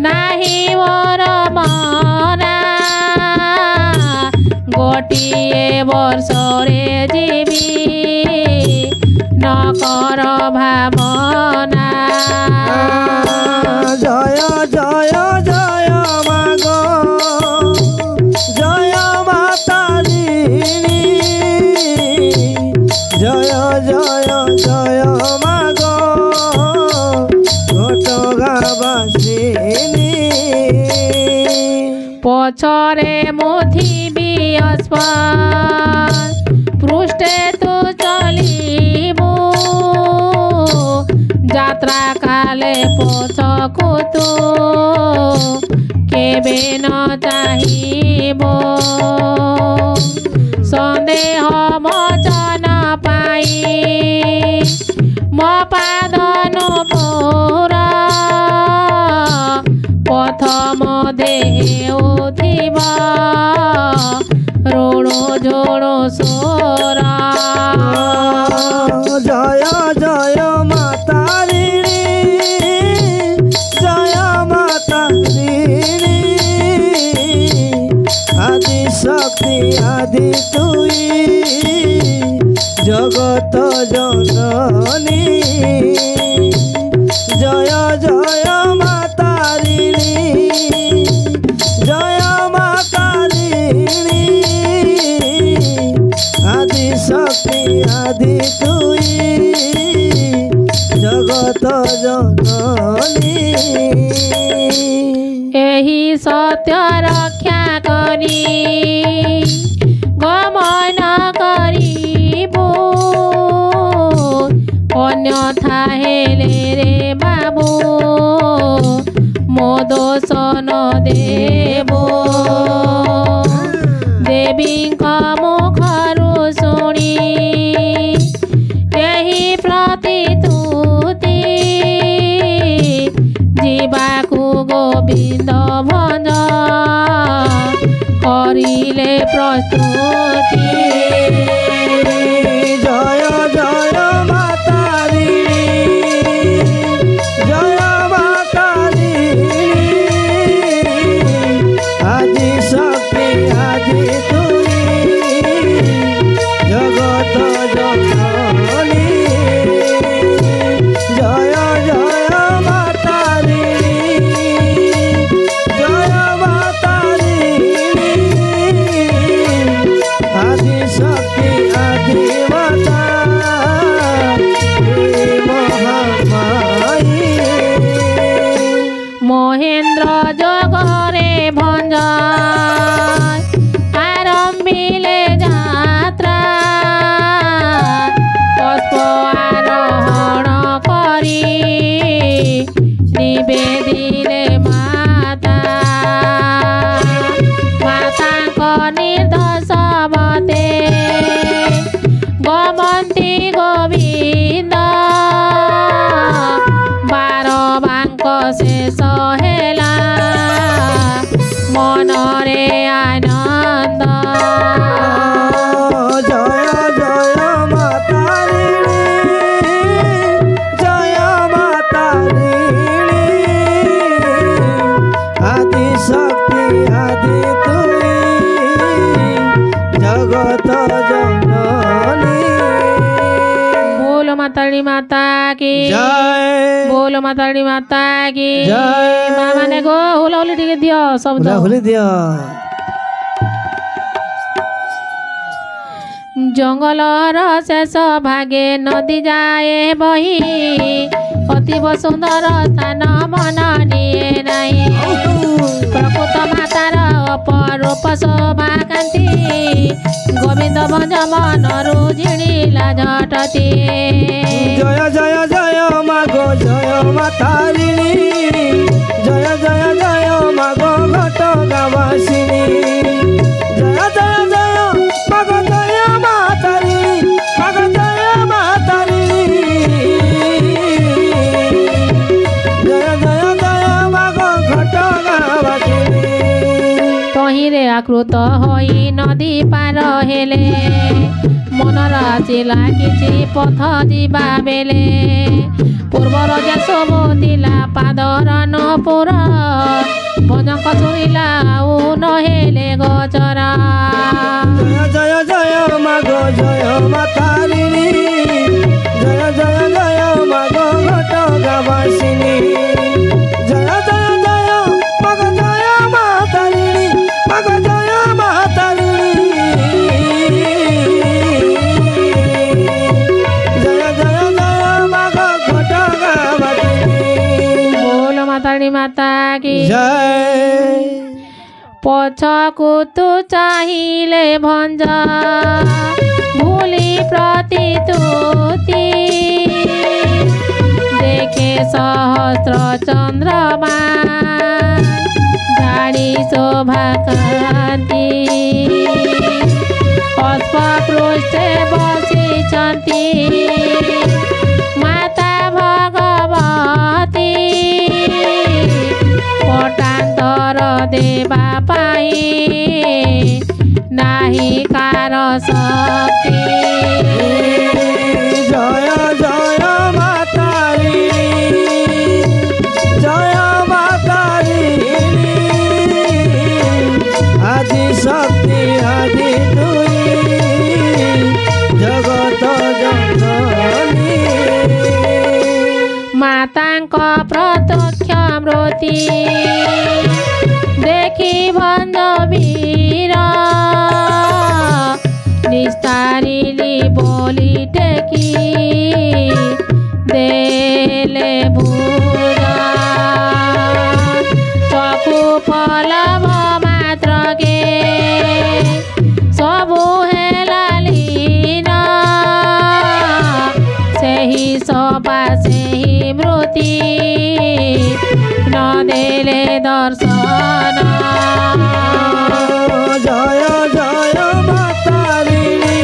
ନାହିଁ ମୋର ମନା ଗୋଟିଏ ବର୍ଷରେ ଯିବି ନ କର ଭାବନା জয় জয় জয় মাগো জয় মাতারিণী জয় জয় জয় মাগো ঘটগাবাসিনী ପଛରେ ମୁଥିବି ପୃଷ୍ଠେ ତୁ ଚଲିବୁ ଯାତ୍ରା କାଲେ ପଛକୁ ତୁ କେବେ ନ ଚାହିଁବ ସନ୍ଦେହ ମୋଚନ ପାଇଁ ମୋ ପାଦନୁ ପୁରା ପ୍ରଥମ ଦେଉଥିବା ରୋଣ ଝୋଳ ସ୍ୱର জয় জয় মাতারিণী জয় মাতারিণী আদি শক্তি আদি তুই জগত জননী জয় জয় মাতারিণী জয় মাতারিণী আদি শক্তি আদি তুই জগত জননী ଏହି ସତ୍ୟ ରକ୍ଷା କରି ଗମନ କରିବୁ ଅନ୍ୟଥା ହେଲେ ରେ ବାବୁ ମୋ ଦୋଷ ନ ଦେବୁ ଦେବୀଙ୍କ ମୁଖରୁ ଶୁଣି ଏହି ପ୍ରତିତୁତି ଯିବାକୁ ଗୋବିନ୍ଦ ଭଞ୍ଜ କରିଲେ ପ୍ରସ୍ତୁତି জয় জয় মাতারিণী জয় মাতারিণী আদি শক্তি আদি তুই জগত জননী জয় জয় মাতারিণী জয় মাতারিণী আদি শক্তি আদি মাতা মহামায়ী মহেন্দ্র জগরে ভঞ্জ আরম্ভিলে যাত্রা পুষ্প আরোহণ করি নিবেদিলে মাতা মাতাଙ୍କ ନିର୍ଦ୍ଦୋଷ ବତେ ଗମନ୍ତି ଗୋବିନ୍ଦ ଶେଷ ହେଲା ମନରେ ଆନନ୍ଦ। জয় জয় মা তারিণী, জয় মা তারিণী, আদি শক্তি আদি তুই জগত জননী। बोलो माताड़ी माता की জয় बोलो माताड़ी माता की জয়। মা মানে গো হুলহুলি ଟିକେ দিଅ শব্ଦ। খুলে দিও। ଜଙ୍ଗଲର ଶେଷ ଭାଗେ ନଦୀ ଯାଏ ବହି ଅତୀବ ସୁନ୍ଦର ସ୍ଥାନ ମନ ନିଏ ନାହିଁ। ପ୍ରକୃତ ମାତାର ଅପରୂପ ଶୋଭା କାନ୍ତି ଗୋବିନ୍ଦ ଭଞ୍ଜ ମନରୁ ଝିଣିଲା ଝଟତି। জয় জয় জয় মা গো জয় মা তারিণী, জয় জয় জয় মা গো ঘট গাবাসিনী, জয় জয় জয় মা গো জয় মা তারিণী, মা গো জয় মা তারিণী, জয় জয় জয় মা গো ঘট গাবাসিনী। ତହିଁରେ ଆକୃତ ହୋଇ ନଦୀ ପାର ହେଲେ ମନର ଆସିଲା କିଛି ପଥ ଯିବା ବେଲେ। ପୂର୍ବର ଯେ ସବୁ ଥିଲା ପାଦର ନପୁର ଭଜଙ୍କ ଶୁଣିଲା ଆଉ ନହେଲେ ଗୋଚର। জয় জয় জয় মা গো জয় মা তারিণী, জয় জয় জয় মা গো ঘট গাবাসিনী, জয় জয় জয় মা গো জয় মা তারিণী, মা গো জয় মা তারিণী, জয় জয় জয় মা গো ঘট গাবাসিনী। ବୋଲ ମାତାଳି ମାତା କି জয় ପଛକୁ ତୁ ଚାହିଁଲେ ଭଞ୍ଜ ଭୁଲି ପ୍ରତିତୁତି ଦେଖେ ସହସ୍ର ଚନ୍ଦ୍ରମା ଝାଡ଼ି ଶୋଭା କାନ୍ତି ଅଶ୍ୱପୃଷ୍ଠେ ବସିଛନ୍ତି ମାତା ଭଗବତୀ ପଟାନ୍ତର ଦେବା ପାଇଁ ନାହିଁ କାର ଶକ୍ତି। জয় জয় মা তারিণী, জয় মা তারিণী, আদি শক্তি আদি তুই জগত জননী। ମାତାଙ୍କ ପ୍ରତ୍ୟକ୍ଷ ମୂର୍ତ୍ତି ଦେଖି ଭଞ୍ଜ ବୀର ନିସ୍ତାରିଲି ବୋଲି ଟେକି ଦେଲେ ଭୁଜ ଚକ୍ଷୁ ଫଲବ ମାତ୍ରକେ ସବୁ ହେଲା ଲୀନ ସେହି ସବା ସେହି ମୃତ୍ତି ନ ଦେଲେ ଦର୍ଶନ। জয় জয় মা তারিণী,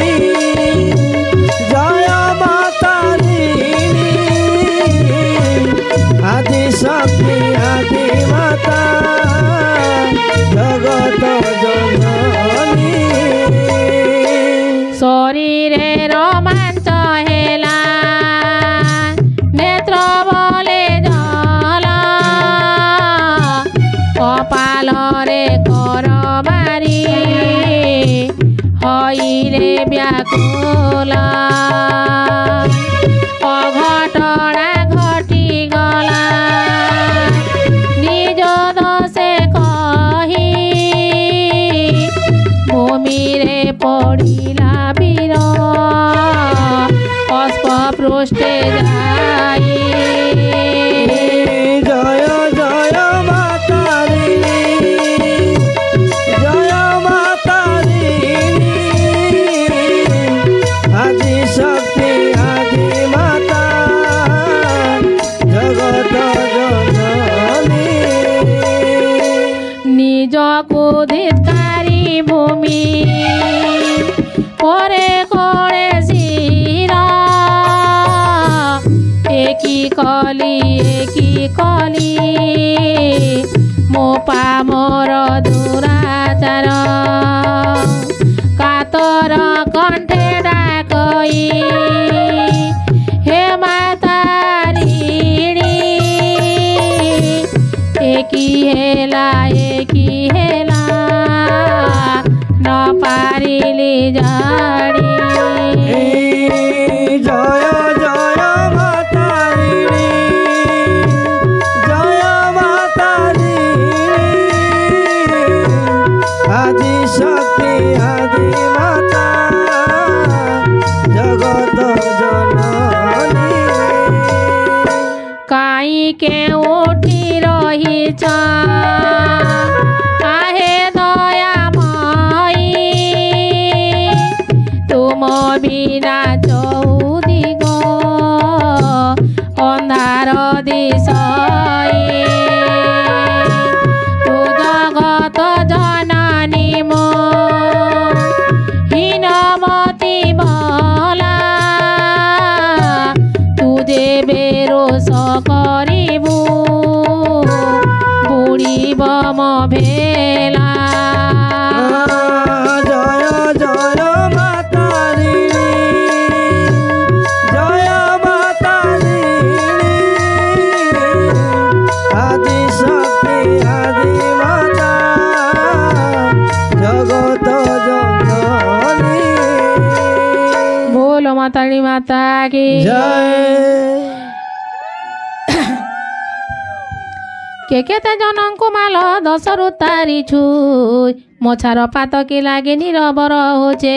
জয় মা তারিণী, আদি শক্তি আদি মাতা জগত জননী। শরীরে রোমাঞ্চ হেলা নেত্র বলে জল কপালরে কর মারি হইলে ব্যাকুল অঘটনা ঘটি গলা নিজ দোষে কহি ভূমিরে পড়িলা বীর অশ্বপৃষ্ঠে যাই। জয় জয় মা তারিণী, জয় মা তারিণী, আদি কলি কি কলি ମୋ ପା ମୋର ଦୁରାଚାର କାତର କଣ୍ଠେ ଡାକଇ ହେ ମାତାରିଣୀ ଏକି ହେଲା ନ ପାରିଲି ଜାଣି জয় জয় মা তারিণী জয় মা তারিণী আদি শক্তি আদি মাতা জগত জননী কাইকে উঠি রহিছ আহে দয়াময়ী তুম বিনা চৌদিগ ଅନ୍ଧାର ଦିଶଇ ତୁ ଜଗତ ଜନନୀ ମୋ ହୀନମତି ବଲା ତୁ ଯେବେ ରୋଷ କରିବୁ ବୁଡ଼ିବ ମୋ ଭେଲା জয় জয় মা তারিণী জয় মা তারিণী আদি শক্তি আদি মাতা জগত জননী बोलो माताड़ी माता की জয় କେତେ ଜଣଙ୍କୁ ମାଲ ଦଶରୁ ତାରିଛୁ ମୋଛାର ପାତ କି ଲାଗି ନିରବ ରହୁଛେ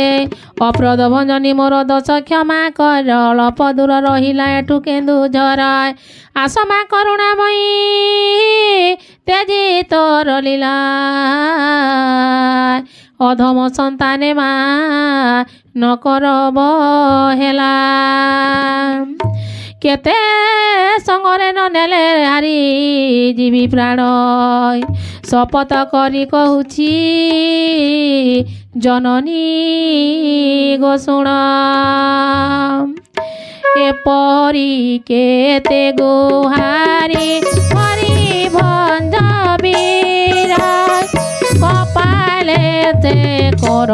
ଅପ୍ରଦ ଭଞ୍ଜନୀ ମୋର ଦୋଷ କ୍ଷମା କର ଅଳପ ଦୂର ରହିଲା ଏଠୁ କେନ୍ଦୁଝର ଆସ ମା କରୁଣାମୟୀ ତେଜି ତୋର ଲୀଳା ଅଧମ ସନ୍ତାନେ ମା ନ କରବ ହେଲା କେତେ ସଙ୍ଗରେ ନ ନେଲେ ହାରି ଯିବି ପ୍ରାଣ ଶପଥ କରି କହୁଛି ଜନନୀ ଗୋ ଶୁଣ ଏପରି କେତେ ଗୁହାରି ହରି ଭଞ୍ଜ ବୀର କପାଳେ ସେ କର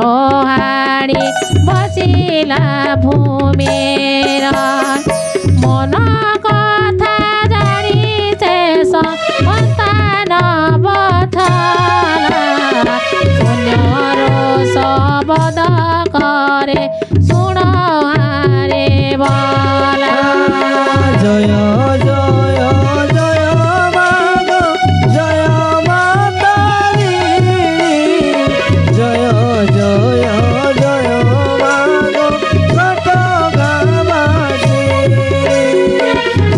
ହାଡ଼ି ବସିଲା ଭୂମିର মন কথা জানি শেষ সন্তান বথলা শূন্যর শবদ করে শুণ হারে বলা জয় জয় জয় মা গো জয় মা তারিণী জয় জয় জয় মা গো ঘটগাবাসী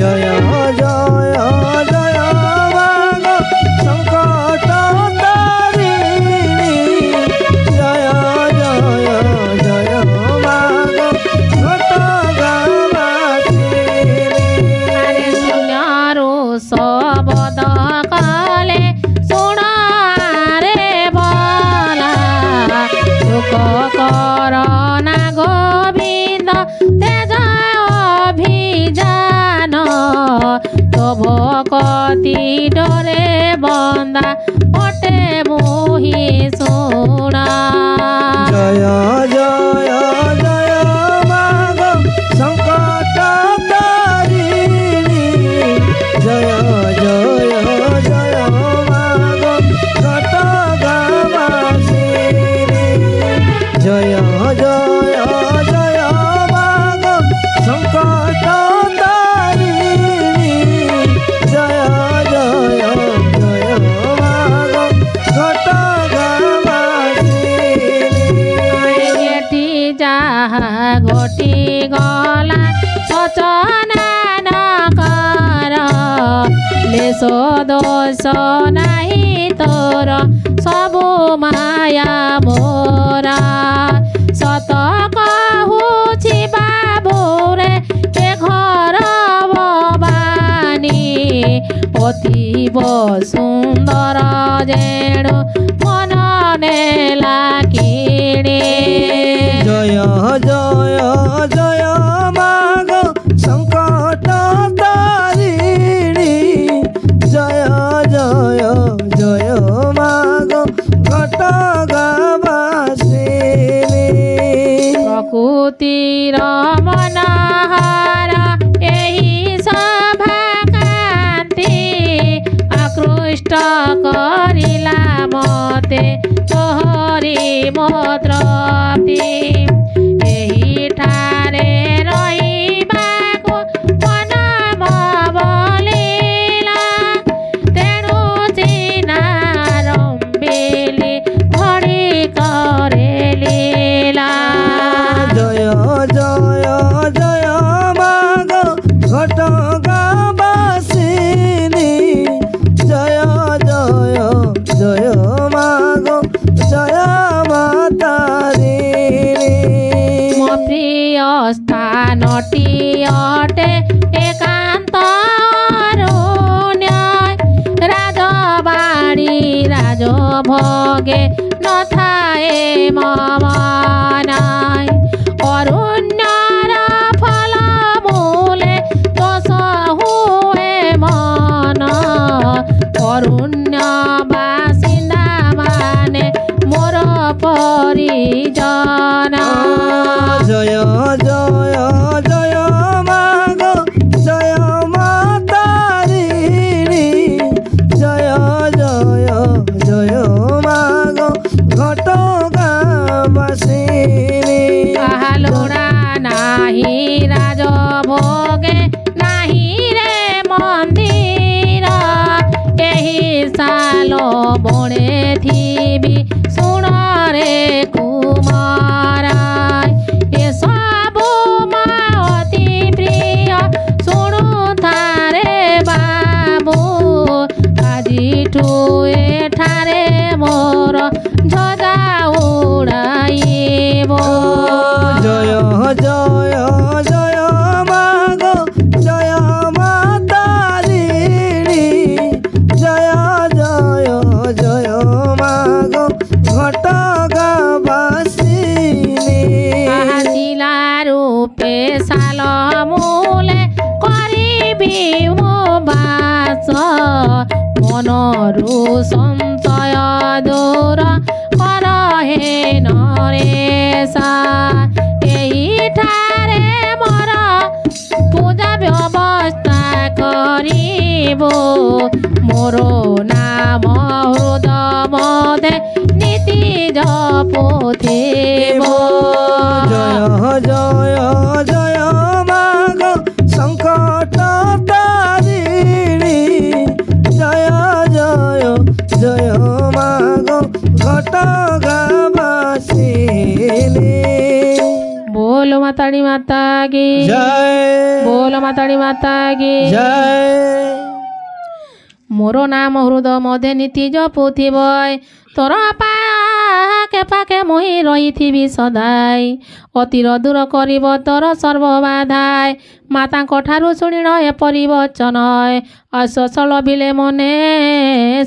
জয় জয় জয় মা গো সংকট তারিণী জয় জয় জয় মা গো ঘটগাবাসী আরে শূন্যরু শবদ কলে শুণ রে বলা দুঃখ কর না গোবিন্দ তেজ অভিযান তো ভকতি ডরে বন্দা ওটে মোহি শুনা জয় জয় জয় মা গো সংকট তারিণী জয় জয় জয় মা গো ঘটগাবাসী জয় জয় জয় মা গো সংকট তারিণী জয় জয় জয় মা গো ঘটগাবাসী এটি যাহা ঘটি গলা সচনা ন কর লেশ দোষ নাহি তোর সবু মায়া মোরা সত কহুছি বাবুরে এ ঘর বাণী অতীব সুন্দর যেণু মন নেলা কিণে জয় জয় জয় মা গো সংকট তারিণী ଇଷ୍ଟ କରିଲା ମତେ ତୋହରି ମୋତ୍ରପ୍ତି ଏହିଠାରେ ରହିବାକୁ ମନ ବଳିଲା ତେଣୁ ଚିନା ରମ୍ବିଲି ଘଡ଼ି করে লীলা জয় জয় জয় মাগ ঘটগাবাসিনী জয় জয় জয় মাগ জয় মাতারিণী ମୋ ପ୍ରିୟ ସ୍ଥାନଟି ଅଟେ ଏକାନ୍ତ ଅରଣ୍ୟ ରାଜବାଣୀ ରାଜଭୋগে ନଥାଏ ମମନାଇ ଅରଣ୍ୟର ଫଳ ମୂଳେ ଦୋଷ ହୁଏ ମନ ଅରଣ୍ୟ ବାସିନ୍ଦା ମାନେ ମୋର ପରିଜନ জয় জয় জয় মাগ জয় মাতারিণী জয় জয় জয় মাগ ঘটগাবাসিনী আহালুনা নাহি রাজভোগে নাহি রে মন্দির ଏହି ସାଲ ବଣେ ଥିବି ଶୁଣ ରେ କୁମାରା ଏସବୁ ମୋ ଅତି ପ୍ରିୟ ଶୁଣୁଥାରେ ବାବୁ ଆଜିଠୁ ଏଠାରେ ମୋର ଝଜା ଉଡ଼ାଇବ জয় জয় জয় মাগ জয় মাতারিণী জয় জয় জয় মাগ ঘটগাবাসিনী আহিলা রূপে সাল মূলে করিবি মো বাস মনরু সঞ্চয় দূর কর হে নরেশা এইঠারে মোর পূজা ବ୍ୟବସ୍ଥା କରିବ ମୋର ନାମ ହୃଦ ମଧେ ନୀତି ଜପୁଥିବ জয় জয় জয় মাগ সংকট তারিণী জয় জয় জয় মাগ ঘটগাবাসিনী बोल माताड़ी माता की জয় बोल माताड़ी माता की জয় मोर नाम हृद मधे नीति जपुथिब तोर पाके पाके मुहि रहिथिबि सदाय ଅତିର ଦୂର କରିବ ତୋର ସର୍ବବାଧାୟ ମାତାଙ୍କ ଠାରୁ ଶୁଣିଣ ଏପରି ବଚନ ଅଶ୍ୱସଳ ବିଲେ ମନେ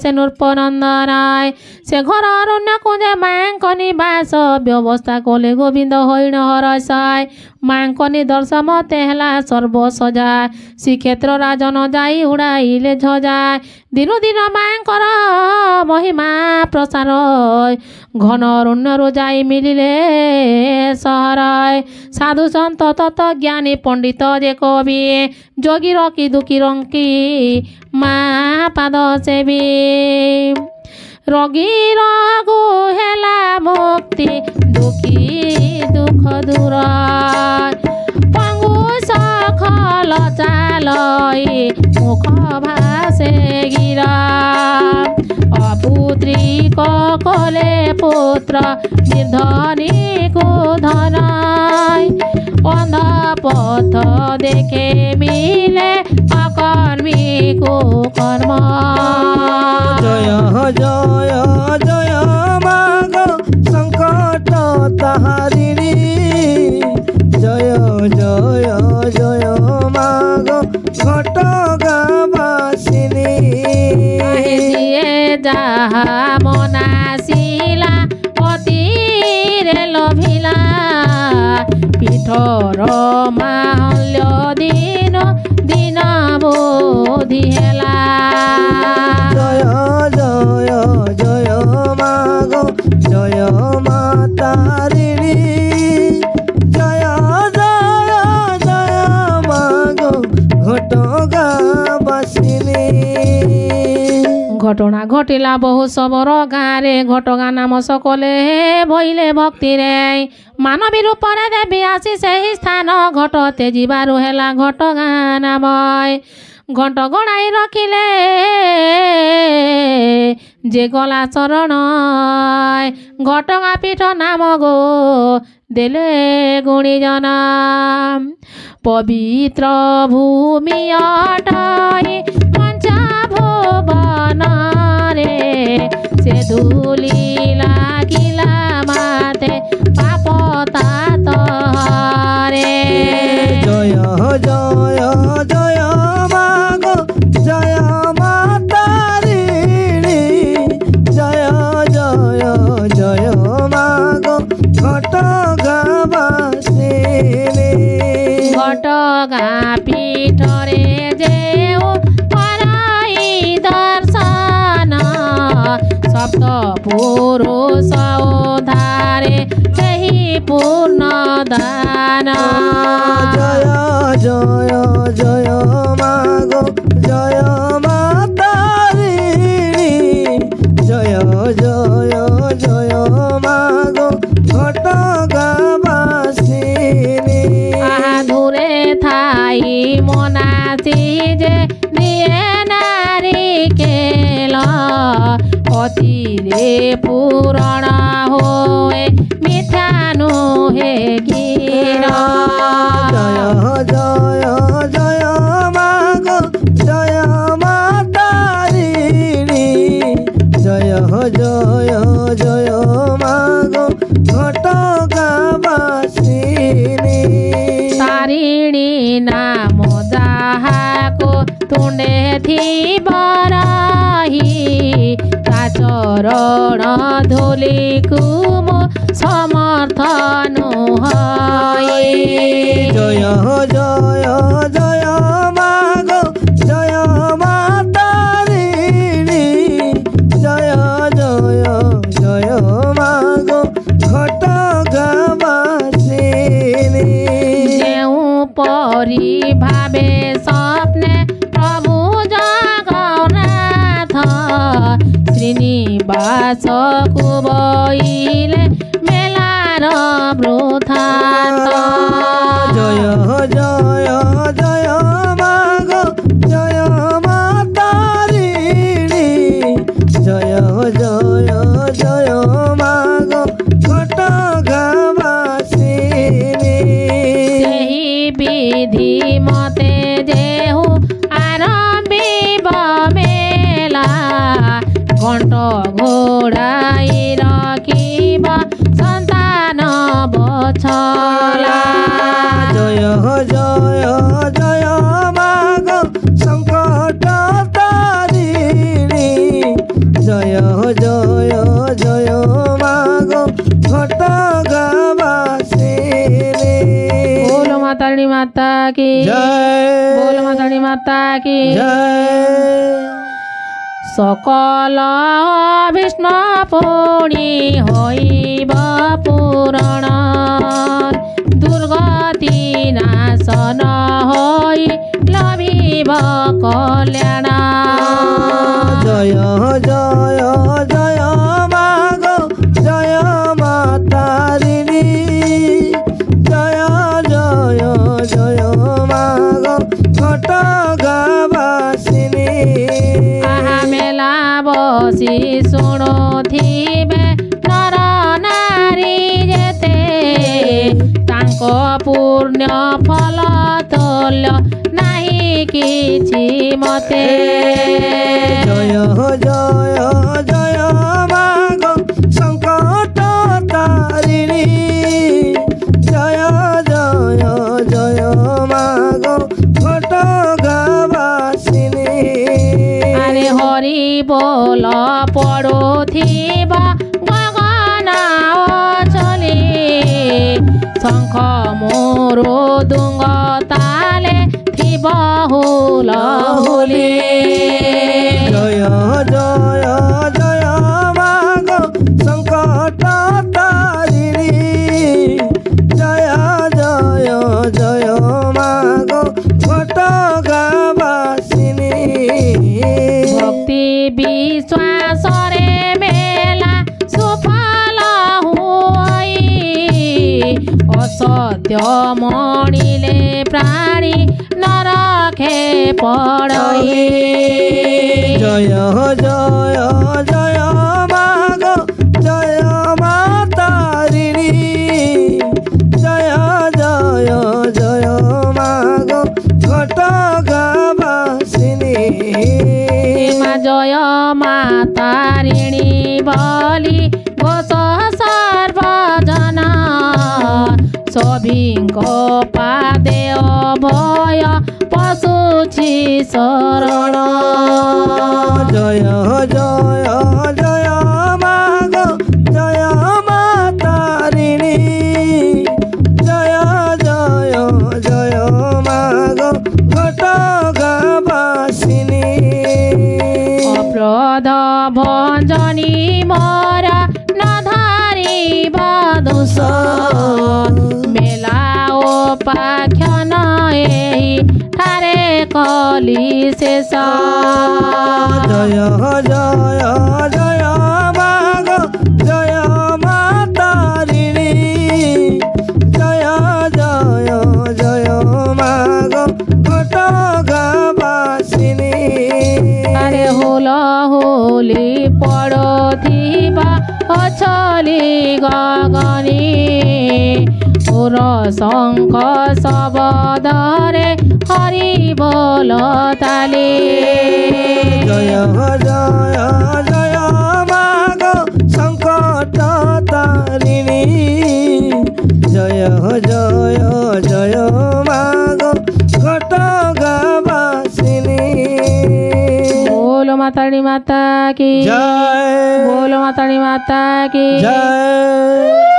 ସେ ନୃପନନ୍ଦନାୟ ସେ ଘର ଅରଣ୍ୟ କୁଞ୍ଜେ ମାଙ୍କ ନିବାସ ବ୍ୟବସ୍ଥା କଲେ ଗୋବିନ୍ଦ ହରିଣ ହରସାୟ ମାଙ୍କ ନିଦର୍ଶ ମତେ ହେଲା ସର୍ବ ସଜା ଶ୍ରୀକ୍ଷେତ୍ର ରାଜନ ଯାଇ ଉଡ଼ାଇଲେ ଝଜା ଦିନୁ ଦିନ ମାଙ୍କର ମହିମା ପ୍ରସାର ଘନ ଅରଣ୍ୟରୁ ଯାଇ ମିଳିଲେ ସହର ସାଧୁ ସନ୍ତ ତତ ଜ୍ଞାନୀ ପଣ୍ଡିତ ଯେ କବି ଯୋଗୀ ରକି ଦୁଃଖୀ ରଙ୍କି ମା ପାଦ ସେବି ରୋଗୀ ରୋଗୁ ହେଲା ମୁକ୍ତି ଦୁଃଖୀ ଦୁଃଖ ଦୂର ପଙ୍ଗୁ ସଖଲ ଚାଲଇ ମୁଖ ଭାସେ ଗିରା অপুত্রিক কলে পুত্র নির্ধনীকু ধনায় অন্ধ পথ দেখে মিলে অকর্মীকু কর্ম জয় জয় জয় মাগ সংকট তাহারিণী জয় জয় জয় মাগ ঘটগাবাসিনী ଯିଏ ଯାହା ମନାସିଲା ଅତିରେ ଲୋଭିଲା ପୀଠର ମାଲ୍ୟ ଦିନ ଦିନ ବୋଧି ହେଲା জয় জয় জয় মাগ জয় মাতারিণী জয় জয় জয় মাগ ঘটগাবাসিনী ঘটনা ঘটিলা বহু সবর গাঁরে ঘটগা নাম সকলে বইলে ভক্তিরে মানবী রূপরে দেবী আসি সেই স্থান ঘটতে ଯିବାରୁ ହେଲା ଘଟଗା ନାମয় ঘণ্ট গড়াই রখিলে যে গলা চরণ ঘটগা পীঠ নাম গো দেলে গুণীজন পবিত্র ভূমি অটই পঞ্চভুবনরে সে ধূলি লাগিলা মাতে পাপ তাত হরে জয় জয় জয় মাগো জয় মাতারিণী জয় জয় জয় মাগো ঘটগা বাসিনী ঘটগা পীঠরে যেও পরাই দর্শন সপ্ত পুরুষ উদ্ধারে ସେହି ପୂର୍ଣ୍ଣ ଦାନ জয় জয় জয় মাগো জয় মাতারিণী জয় জয় জয় মাগো ঘটগা বাসিনী দূরে থাই মনাসি যে দিয়ে নারিকেল অতিরে পূରଣ হোয়ে মিঠা নুহে গির জয় জয় জয় মাগো জয় মাতারিণী জয় জয় জয় মাগো ঘটগা বাসিনী তারিণী নাম যাহাকো তুଣ୍ଡେ ଥିବ ରହି ତା ଚରଣ ଧୂଳିକୁ ମୋ ସମର୍ଥନ ହଇ জয় জয় জয় মাগো জয় মাতারিণী জয় জয় জয় মাগো ঘটগা বাসিনী ଯେଉଁ ପରି ଭାବେ ସ୍ୱପ୍ନେ ପ୍ରଭୁ ଜଗନ୍ନାଥ ଶ୍ରୀନିବାସକୁ ବଇଲେ ମେଲାର ବୃଥାନ୍ତ জয় জয় জয় মাগো জয় মাতারিণী জয় জয় জয় মাগো ঘটগা বাসিনী ସେହି ବିଧି ମତେ ଯେହୁ ଆରମ୍ଭିବ ମେଲା ଘଣ୍ଟ ଘୋଡ଼ାଇ ରଖିବ ସନ୍ତାନ ବଛଲା জয় জয় জয় মাগো সংকট তারিণী জয় জয় জয় মাগো ঘটগা বাসিনী बोल माताड़ी माता की জয় बोल माताड़ी माता की জয় সকল বিষ্ণু পুণি হইব পুরাণ দুর্গতি নাশন হই লভিব কল্যাণ জয় জয় জয় মাগো জয় মাতারিণী জয় জয় জয় মাগো ঘটগা বাসিনী আহা মেলা বসি শুণুথিবে নর নারী যেতে তাଙ୍କ পুণ্য ফল তুল্য ନାହିଁ କିଛି মতে জয় জয় জয় মাগো সংকট তারিণী জয় জয় জয় মাগো ঘটগা বাসিনী আরে হরি বল পড়ুথিব গগন অচলি শঙ্খ মোরো দুঙ্গ তালে থিব হুল হুলি জয় জয় জয় মাগো সংকট তারিণী জয় জয় জয় মাগো ঘটগা বাসিনী ভক্তি ବିଶ୍ୱାସରେ ମେଲା ସୁଫଳ ହୁଇ ଅସତ୍ୟ ମଣିଲେ ପ୍ରାଣୀ ନରଖେ ପଡ଼ଇ জয় জয় জয় মাগ জয় মা তারিণী জয় জয় জয় মাগ ঘটগাবাসিনী মা জয় মা তারিণী বলি ঘোষ সর্বজন সভিঙ্ক পাদে অভয় পশুছি শরণ জয় জয় জয় মাগ জয় মা তারিণী জয় জয় জয় মাগ ঘটগাবাসিনী অপ্রদ ভঞ্জনী মর ন ধারিব দোষ মেলা ও পাখ্যান এই ঠারে কলি শেষ জয় জয় জয় মাগ জয় মা তারিণী জয় জয় জয় মাগ ঘটগাবাসিনী আরে হুল হুলি পড়থিবা অছলি গগনী ওর শঙ্খ শবদরে হরি বল তালি জয় জয় জয় মাগ সংকট তারিণী জয় জয় জয় মাগ ঘটগাবাসিনী बोलो माताड़ी माता की জয় बोलो माताड़ी माता की জয়